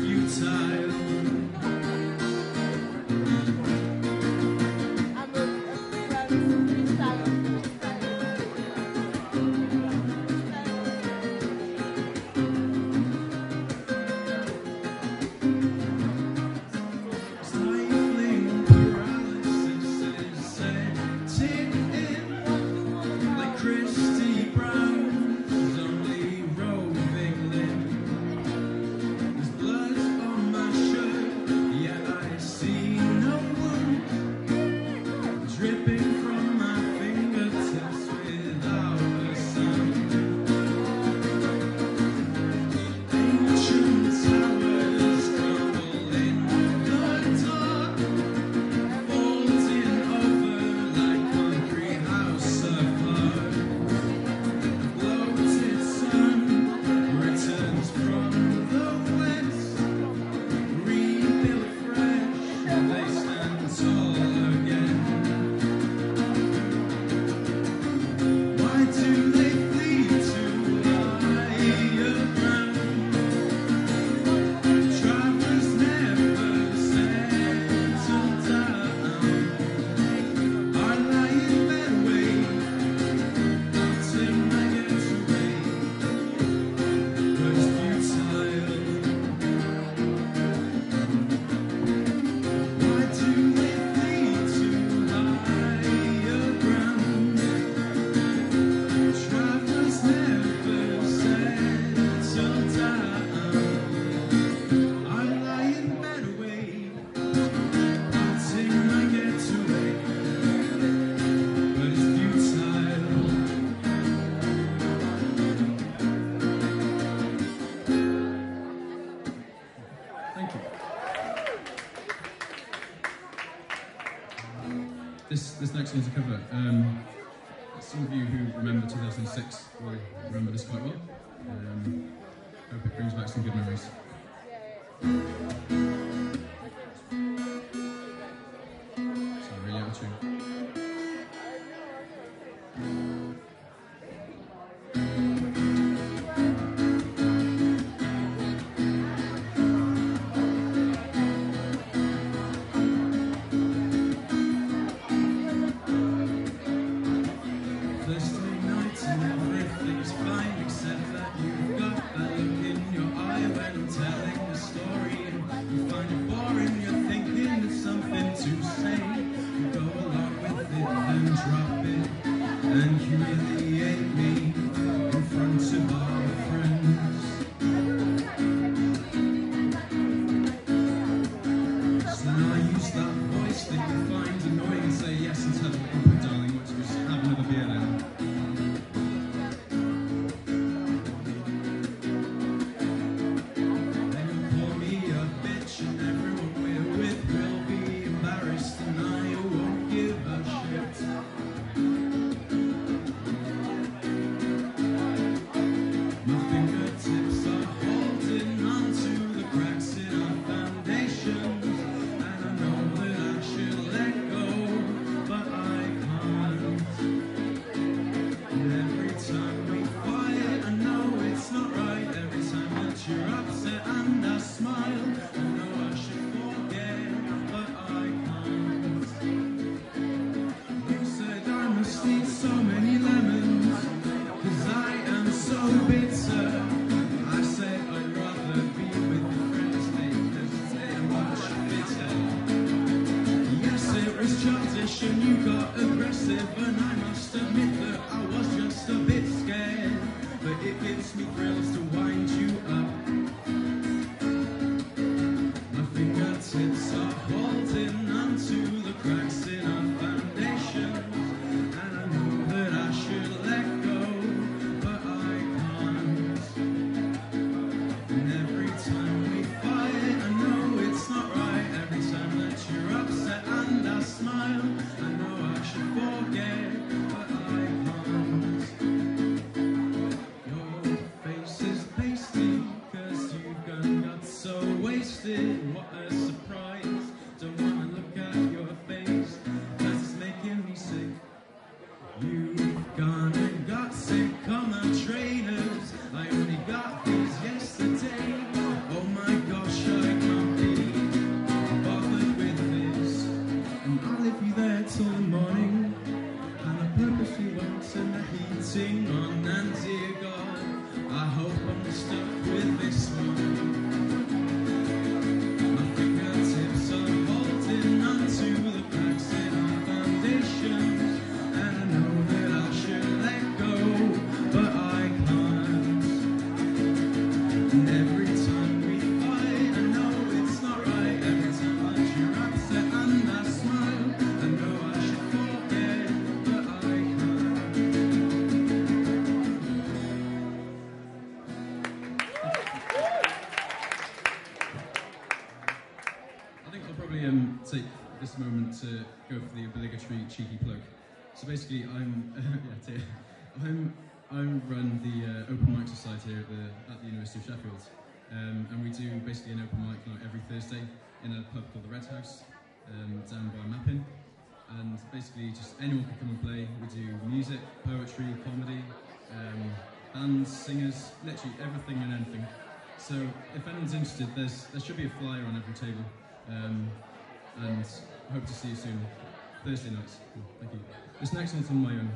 Thank you. This next one's a cover. Some of you who remember 2006 will remember this quite well. Hope it brings back some good memories. It's a really out of tune. Take this moment to go for the obligatory cheeky plug. So basically, I run the Open Mic Society here at the University of Sheffield, and we do basically an open mic night every Thursday in a pub called the Red House, down by Mappin. And basically, just anyone can come and play. We do music, poetry, comedy, bands, singers, literally everything and anything. So if anyone's interested, there should be a flyer on every table. And hope to see you soon. Thursday nights. Cool. Thank you. This next one's on my own.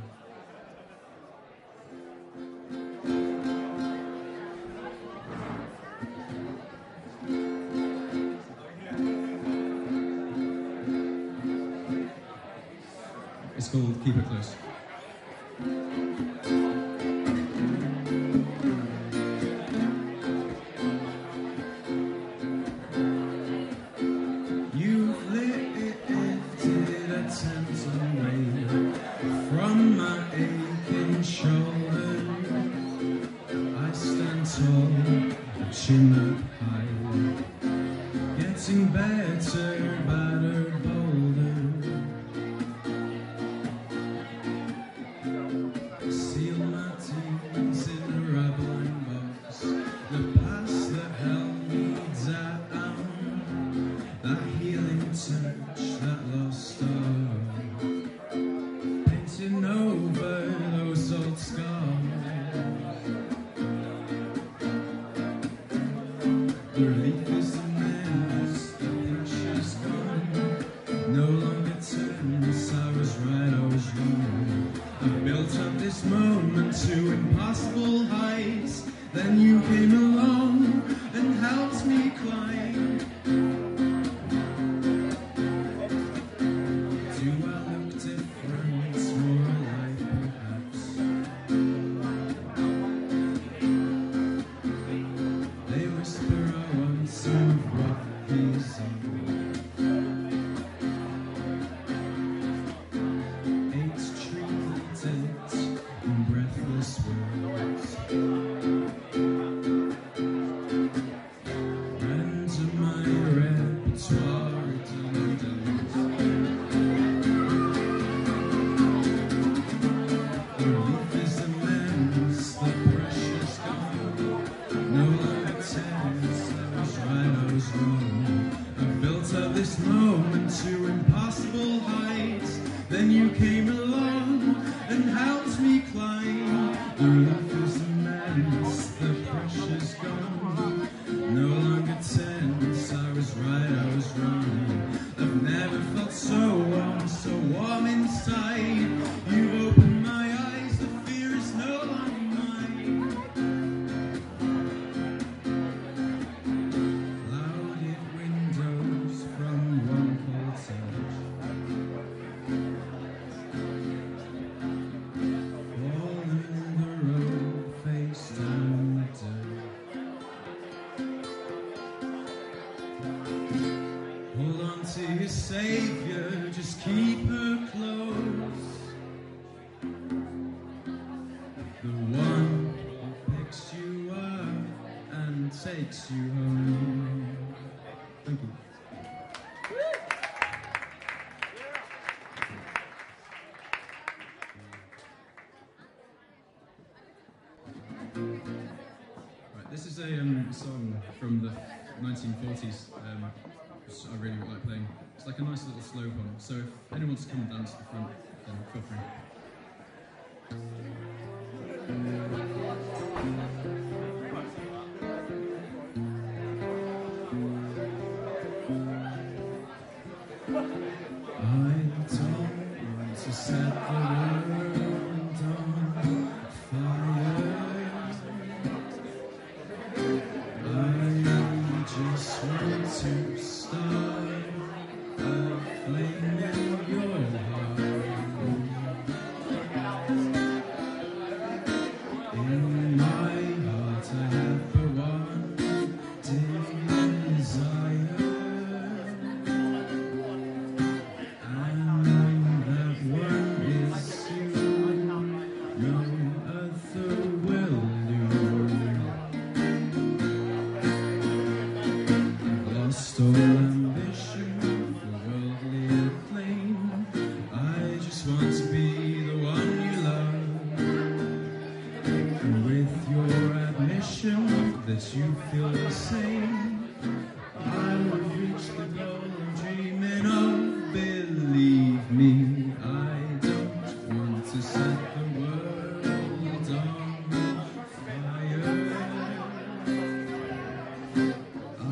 It's called Keep It Close. getting better, battered, bolder. Seal my teeth in a rubber box. The past that held me down, that healing touch, that lost star, painting over those old scars. The relief is the menace, the pressure's gone. No longer tense, I was right, I was wrong. I built up this moment to impossible heights. Then you came along and helped me climb. Do I look different, more alive perhaps? They whisper I want some of what he's on. 8 treated in breathless words. Render my repertoire redundant. The relief is immense, the pressure's gone. No longer tense, I was right, I was wrong. I built up this moment to impossible heights. Then you came along and helped me climb. The relief is immense, the pressure's gone. No longer tense, I was right, I was wrong. I've never felt so warm inside. You've opened my eyes, the fear is no longer mine. Clouded windows from one cold touch. Falling in the road, face down the dirt. Hold on to your savior, just keep her close. The one who picks you up and takes you home. Thank you. Right, this is a song from the 1940s, which I really like playing. It's like a nice little slow hum, so if anyone wants to come and dance at the front, then feel free. I don't want to set the world on fire. I just want to start a flame in your heart. In my heart I have but one desire, and that one is you. No other will do. I've lost all ambition for worldly acclaim. I just want to be the one you love. And with your admission that you feel the same, I will reach the goal I'm dreaming of. Believe me, I don't want to set the world on fire. I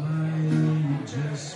just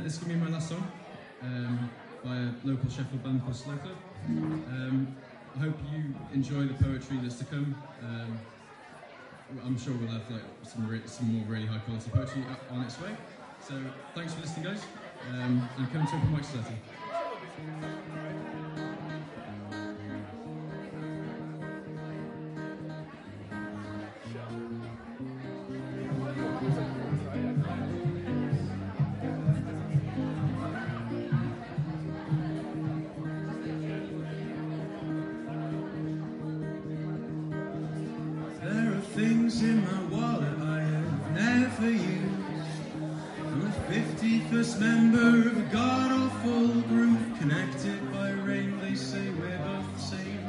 this is going to be my last song by a local Sheffield band called Slow Club. I hope you enjoy the poetry that's to come. I'm sure we'll have some more really high quality poetry on its way. So thanks for listening, guys, and come to Open Mic Society. Things in my wallet I have never used. I'm the 51st member of a god-awful group, connected by rain. They say we're both the same.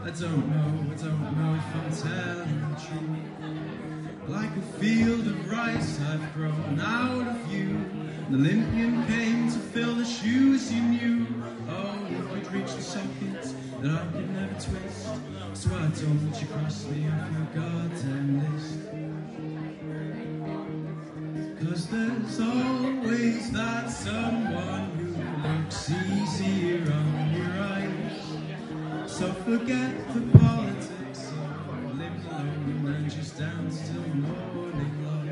I don't know if I'm telling the truth. Like a field of rice I've grown out of you. An Olympian came to fill the shoes you knew. Oh, if we'd reach the socket that I could never twist. So why don't you cross me off your goddamn list? 'Cause there's always that someone who looks easier on your eyes. So forget the politics of living alone and just dance till morning light.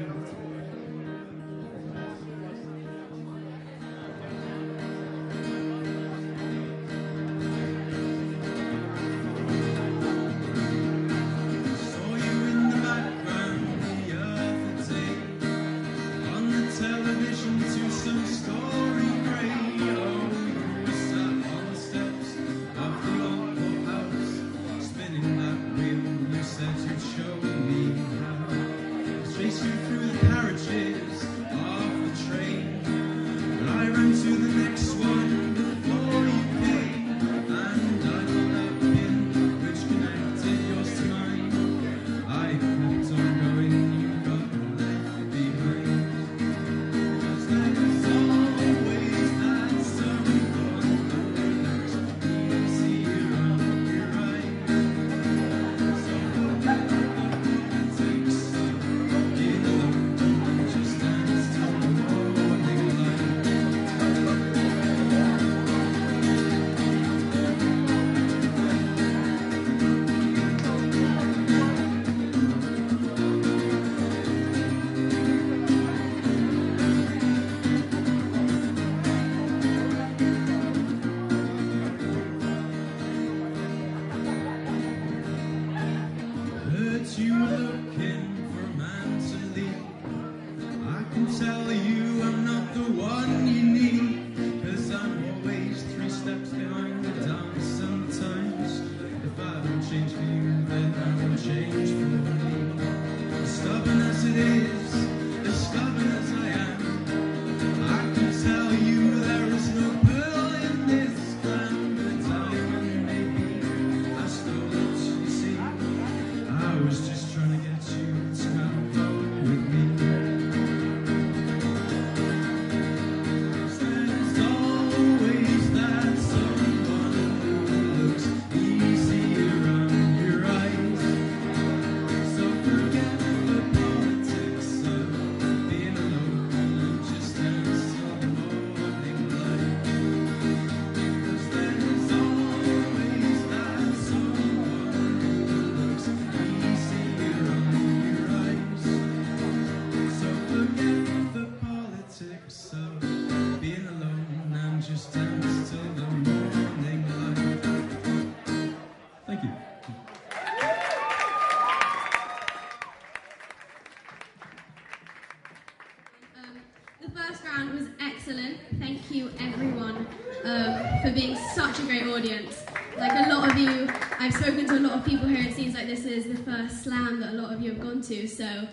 For being such a great audience. Like a lot of you, I've spoken to a lot of people here, it seems like this is the first slam that a lot of you have gone to, so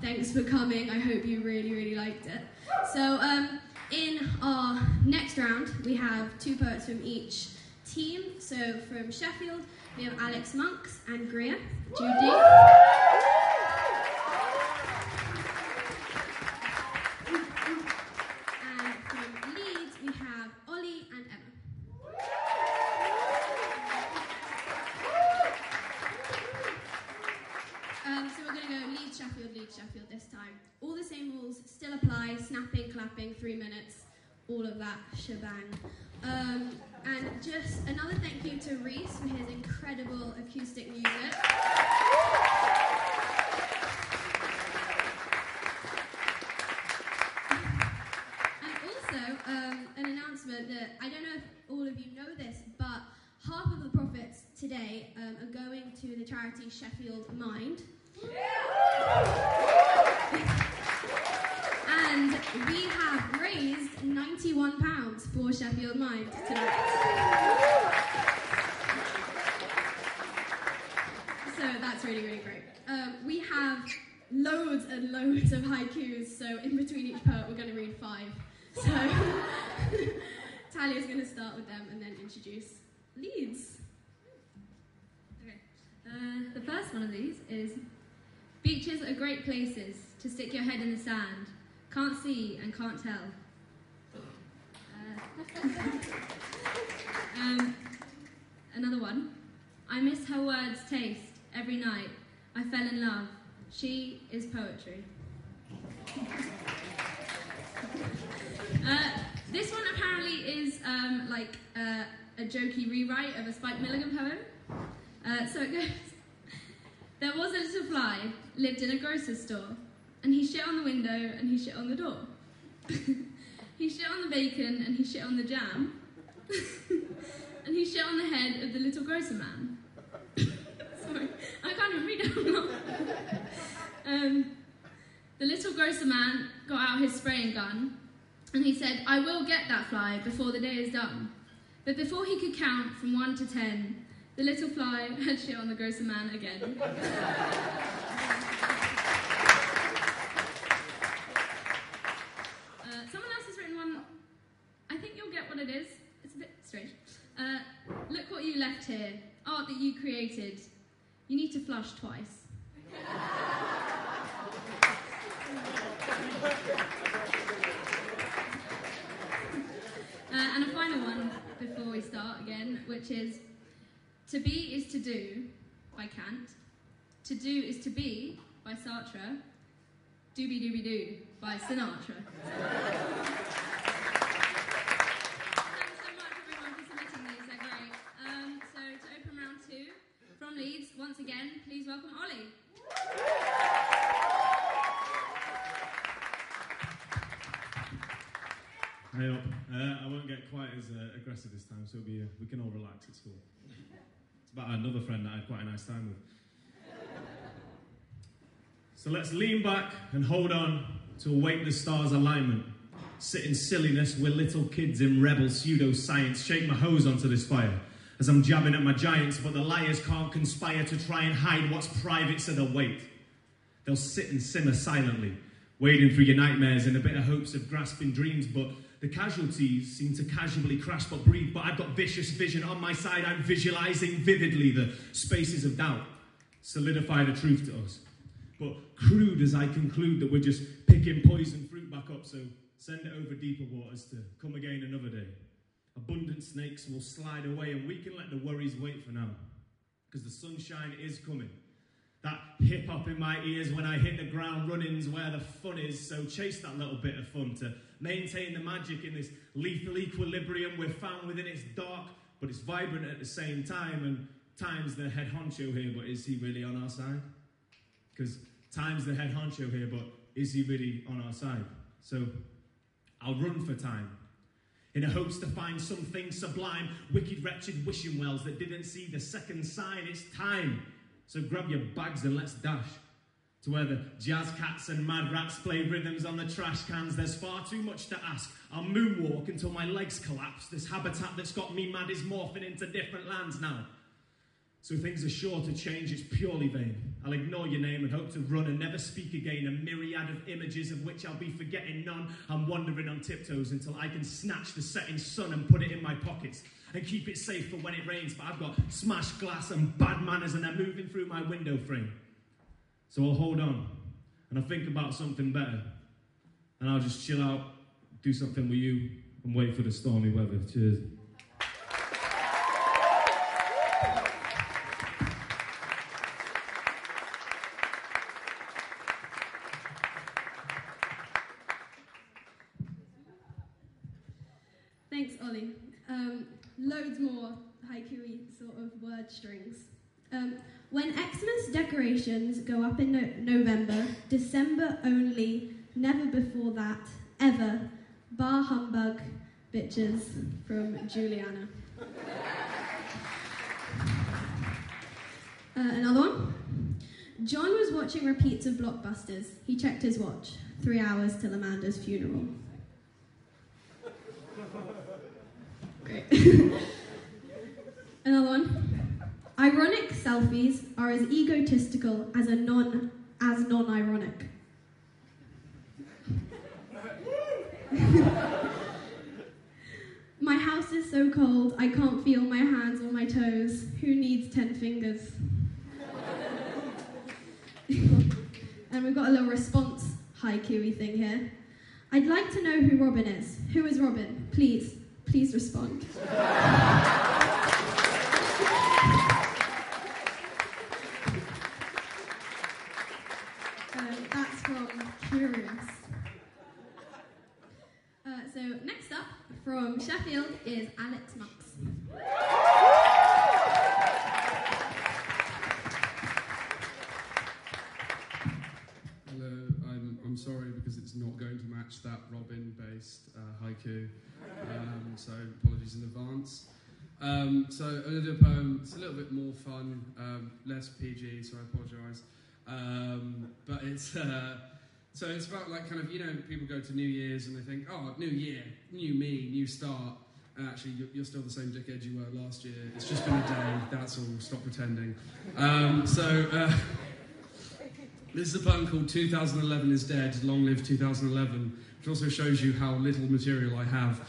thanks for coming, I hope you really liked it. So in our next round, we have two poets from each team. So from Sheffield, we have Alex Monks and Greer Dewdney. And from Leeds, we have Ollie and Emma. So we're going to go Leeds, Sheffield, Sheffield, Leeds, Sheffield this time. All the same rules still apply, snapping, clapping, 3 minutes, all of that shebang. And just another thank you to Rhys for his incredible acoustic music. And also, an announcement that I don't know if all of you know this, but half of the profits today are going to the charity Sheffield Mind. And we have raised £91 for Sheffield Mind tonight. So that's really, really great. We have loads and loads of haikus, so in between each poet we're going to read 5. So Talia's going to start with them and then introduce Leeds. Okay. The first one of these is: beaches are great places to stick your head in the sand. Can't see and can't tell. Another one. I miss her words' taste every night. I fell in love. She is poetry. This one apparently is a jokey rewrite of a Spike Milligan poem. So it goes: there was a little fly, lived in a grocer's store, and he shit on the window and he shit on the door. He shit on the bacon and he shit on the jam. And he shit on the head of the little grocer man. Sorry, I can't even read it. The little grocer man got out his spraying gun and he said, I will get that fly before the day is done. But before he could count from 1 to 10, the little fly had shit on the grocer man again. Someone else has written one. I think you'll get what it is. It's a bit strange. Look what you left here. Art that you created. You need to flush twice. And a final one before we start again, which is: to be is to do, by Kant. To do is to be, by Sartre. Doobie doobie doo, by Sinatra. Thanks so much everyone for submitting these, they're great. So to open round 2, from Leeds, once again, please welcome Ollie. Hey up. I won't get quite as aggressive this time, so we can all relax at school. It's about another friend that I had quite a nice time with. So let's lean back and hold on to await the stars' alignment. Sit in silliness with little kids in rebel pseudoscience. Shake my hose onto this fire as I'm jabbing at my giants, but the liars can't conspire to try and hide what's private, so they'll wait. They'll sit and simmer silently, wading through your nightmares in the bitter hopes of grasping dreams, but the casualties seem to casually crash but breathe. But I've got vicious vision on my side. I'm visualizing vividly the spaces of doubt. Solidify the truth to us. But crude as I conclude that we're just picking poison fruit back up, so send it over deeper waters to come again another day. Abundant snakes will slide away and we can let the worries wait for now. Because the sunshine is coming. That hip-hop in my ears when I hit the ground running's where the fun is, so chase that little bit of fun to maintain the magic in this lethal equilibrium we're found within. It's dark, but it's vibrant at the same time, and time's the head honcho here, but is he really on our side? Because time's the head honcho here, but is he really on our side? So I'll run for time, in hopes to find something sublime, wicked, wretched wishing wells that didn't see the second sign. It's time. So grab your bags and let's dash to where the jazz cats and mad rats play rhythms on the trash cans. There's far too much to ask. I'll moonwalk until my legs collapse. This habitat that's got me mad is morphing into different lands now. So things are sure to change, it's purely vain. I'll ignore your name and hope to run and never speak again. A myriad of images of which I'll be forgetting none. I'm wandering on tiptoes until I can snatch the setting sun and put it in my pockets and keep it safe for when it rains. But I've got smashed glass and bad manners and they're moving through my window frame. So I'll hold on and I'll think about something better. And I'll just chill out, do something with you and wait for the stormy weather. Cheers. decorations go up in November, December only, never before that, ever. Bar humbug, bitches, from Juliana. Another one. John was watching repeats of blockbusters. He checked his watch. 3 hours till Amanda's funeral. Great. Another one. Ironic selfies are as egotistical as non-ironic. My house is so cold, I can't feel my hands or my toes. Who needs 10 fingers? And we've got a little response haiku-y thing here. I'd like to know who Robin is. Who is Robin? Please respond. That's from Curious. So next up, from Sheffield, is Alex Max. Hello, I'm sorry because it's not going to match that Robin-based haiku, so apologies in advance. So I'm going to do a poem. It's a little bit more fun, less PG, so I apologise. But it's so it's about like kind of, you know, people go to New Year's and they think, oh, new year, new me, new start. And actually, you're still the same dickhead you were last year. It's just been a day. That's all. Stop pretending. This is a poem called 2011 is Dead, Long Live 2011, which also shows you how little material I have.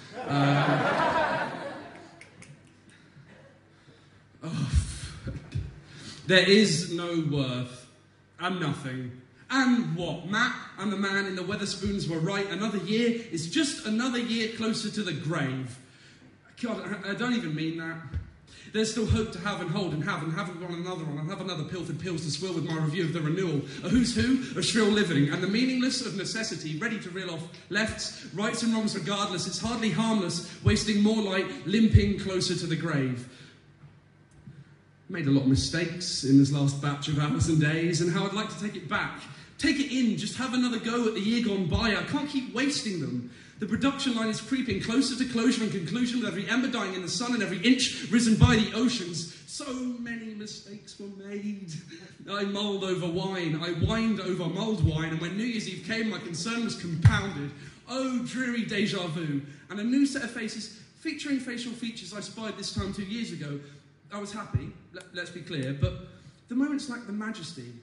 There is no worth. I'm nothing. And what, Matt? And the man in the Weatherspoons were right. Another year is just another year closer to the grave. God, I don't even mean that. There's still hope to have and hold and haven't got another one. I'll have another pilfered pills to swill with my review of the renewal. A who's who of shrill living and the meaningless of necessity, ready to reel off lefts, rights and wrongs regardless. It's hardly harmless, wasting more light, limping closer to the grave. Made a lot of mistakes in this last batch of hours and days, and how I'd like to take it back. Take it in, just have another go at the year gone by. I can't keep wasting them. The production line is creeping closer to closure and conclusion with every ember dying in the sun and every inch risen by the oceans. So many mistakes were made. I mulled over wine. I whined over mulled wine. And when New Year's Eve came, my concern was compounded. Oh, dreary deja vu. And a new set of faces featuring facial features I spied this time 2 years ago. I was happy, let's be clear, but the moments lacked the majesty.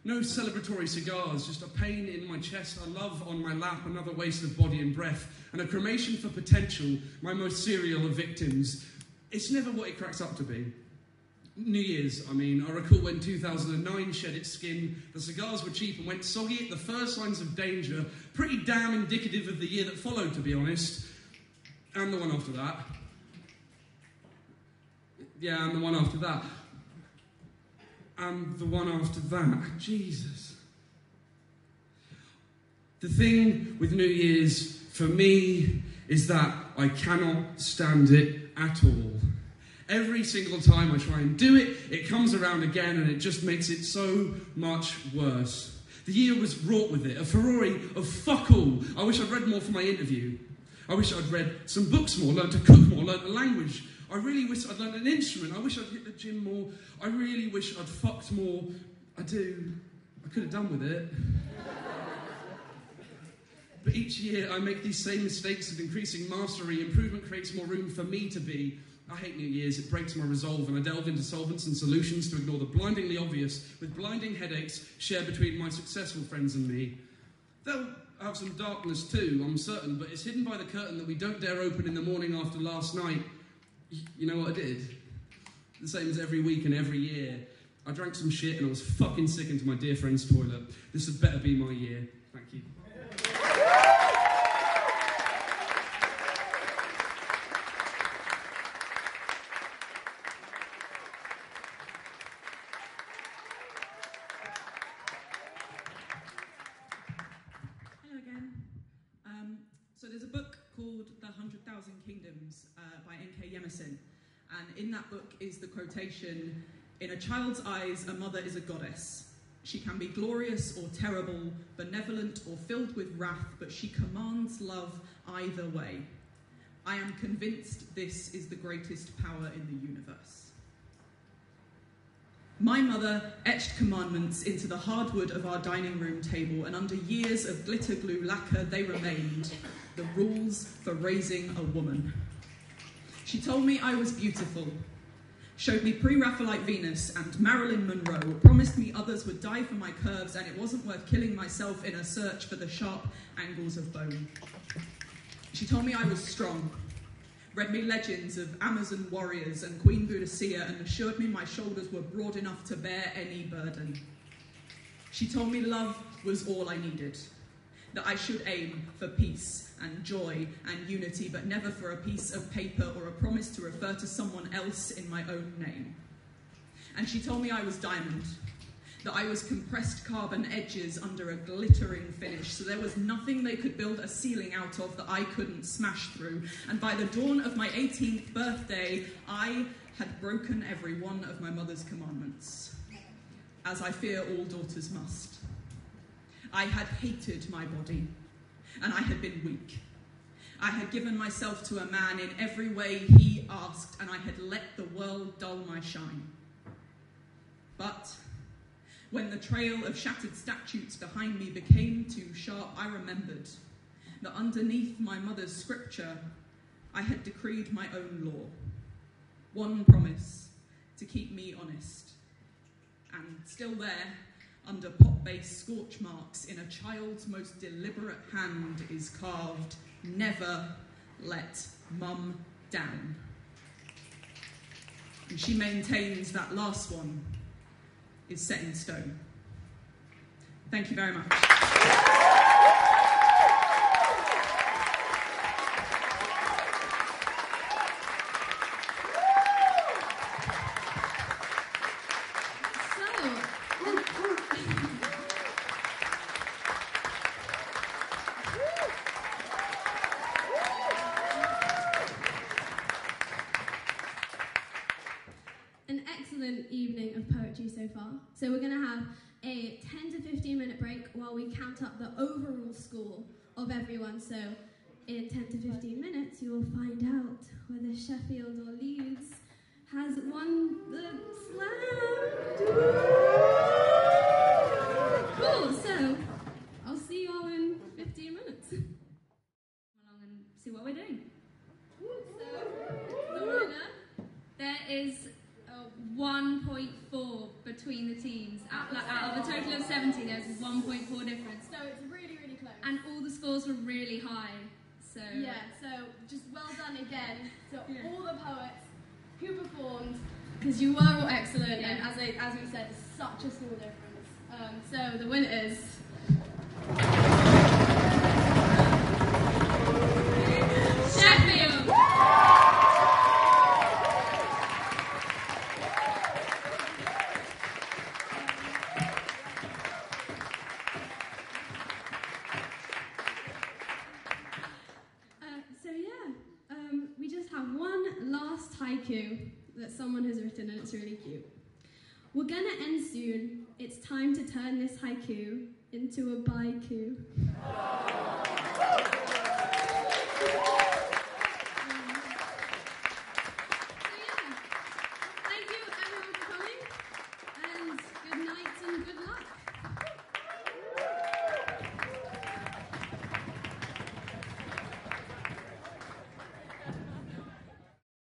No celebratory cigars, just a pain in my chest, a love on my lap, another waste of body and breath, and a cremation for potential, my most serial of victims. It's never what it cracks up to be. New Year's, I mean. I recall when 2009 shed its skin, the cigars were cheap and went soggy at the first signs of danger. Pretty damn indicative of the year that followed, to be honest. And the one after that. Yeah, and the one after that. And the one after that. Jesus. The thing with New Year's, for me, is that I cannot stand it at all. Every single time I try and do it, it comes around again and it just makes it so much worse. The year was wrought with it, a Ferrari of fuck all. I wish I'd read more for my interview. I wish I'd read some books more, learned to cook more, learned a language. I really wish I'd learned an instrument. I wish I'd hit the gym more. I really wish I'd fucked more. I do. I could have done with it. But each year I make these same mistakes of increasing mastery. Improvement creates more room for me to be. I hate New Year's. It breaks my resolve, and I delve into solvents and solutions to ignore the blindingly obvious with blinding headaches shared between my successful friends and me. They'll have some darkness too, I'm certain, but it's hidden by the curtain that we don't dare open in the morning after last night. You know what I did? The same as every week and every year. I drank some shit and I was fucking sick into my dear friend's toilet. This had better be my year. Thank you. Hello again. So there's a book called The 100,000 Kingdoms by N.K. Jemisin. And in that book is the quotation, In a child's eyes, a mother is a goddess. She can be glorious or terrible, benevolent or filled with wrath, but she commands love either way. I am convinced this is the greatest power in the universe. My mother etched commandments into the hardwood of our dining room table, and under years of glitter glue lacquer, they remained the rules for raising a woman. She told me I was beautiful, showed me pre-Raphaelite Venus and Marilyn Monroe, promised me others would die for my curves, and it wasn't worth killing myself in a search for the sharp angles of bone. She told me I was strong, read me legends of Amazon warriors and Queen Boudicca, and assured me my shoulders were broad enough to bear any burden. She told me love was all I needed, that I should aim for peace and joy and unity, but never for a piece of paper or a promise to refer to someone else in my own name. And she told me I was diamond, that I was compressed carbon edges under a glittering finish, so there was nothing they could build a ceiling out of that I couldn't smash through. And by the dawn of my 18th birthday, I had broken every one of my mother's commandments, as I fear all daughters must. I had hated my body, and I had been weak. I had given myself to a man in every way he asked, and I had let the world dull my shine. But when the trail of shattered statutes behind me became too sharp, I remembered that underneath my mother's scripture, I had decreed my own law. One promise, to keep me honest. And still there, under pot-based scorch marks, in a child's most deliberate hand is carved, never let mum down. And she maintains that last one is set in stone. Thank you very much. Evening of poetry so far. So we're going to have a 10 to 15 minute break while we count up the overall score of everyone. So in 10 to 15 minutes you will find out whether Sheffield or Leeds has won the slam. Cool, so I'll see you all in 15 minutes. Come along and see what we're doing. So the winner, there is 1.4 between the teams. Out of a total of 70, there's 1.4 difference. So it's really, really close. And all the scores were really high. So yeah, so just well done again to all the poets who performed, because you were all excellent, and as we said, it's such a small difference. So the winner is Sheffield. We just have one last haiku that someone has written, and it's really cute. We're gonna end soon. It's time to turn this haiku into a baiku.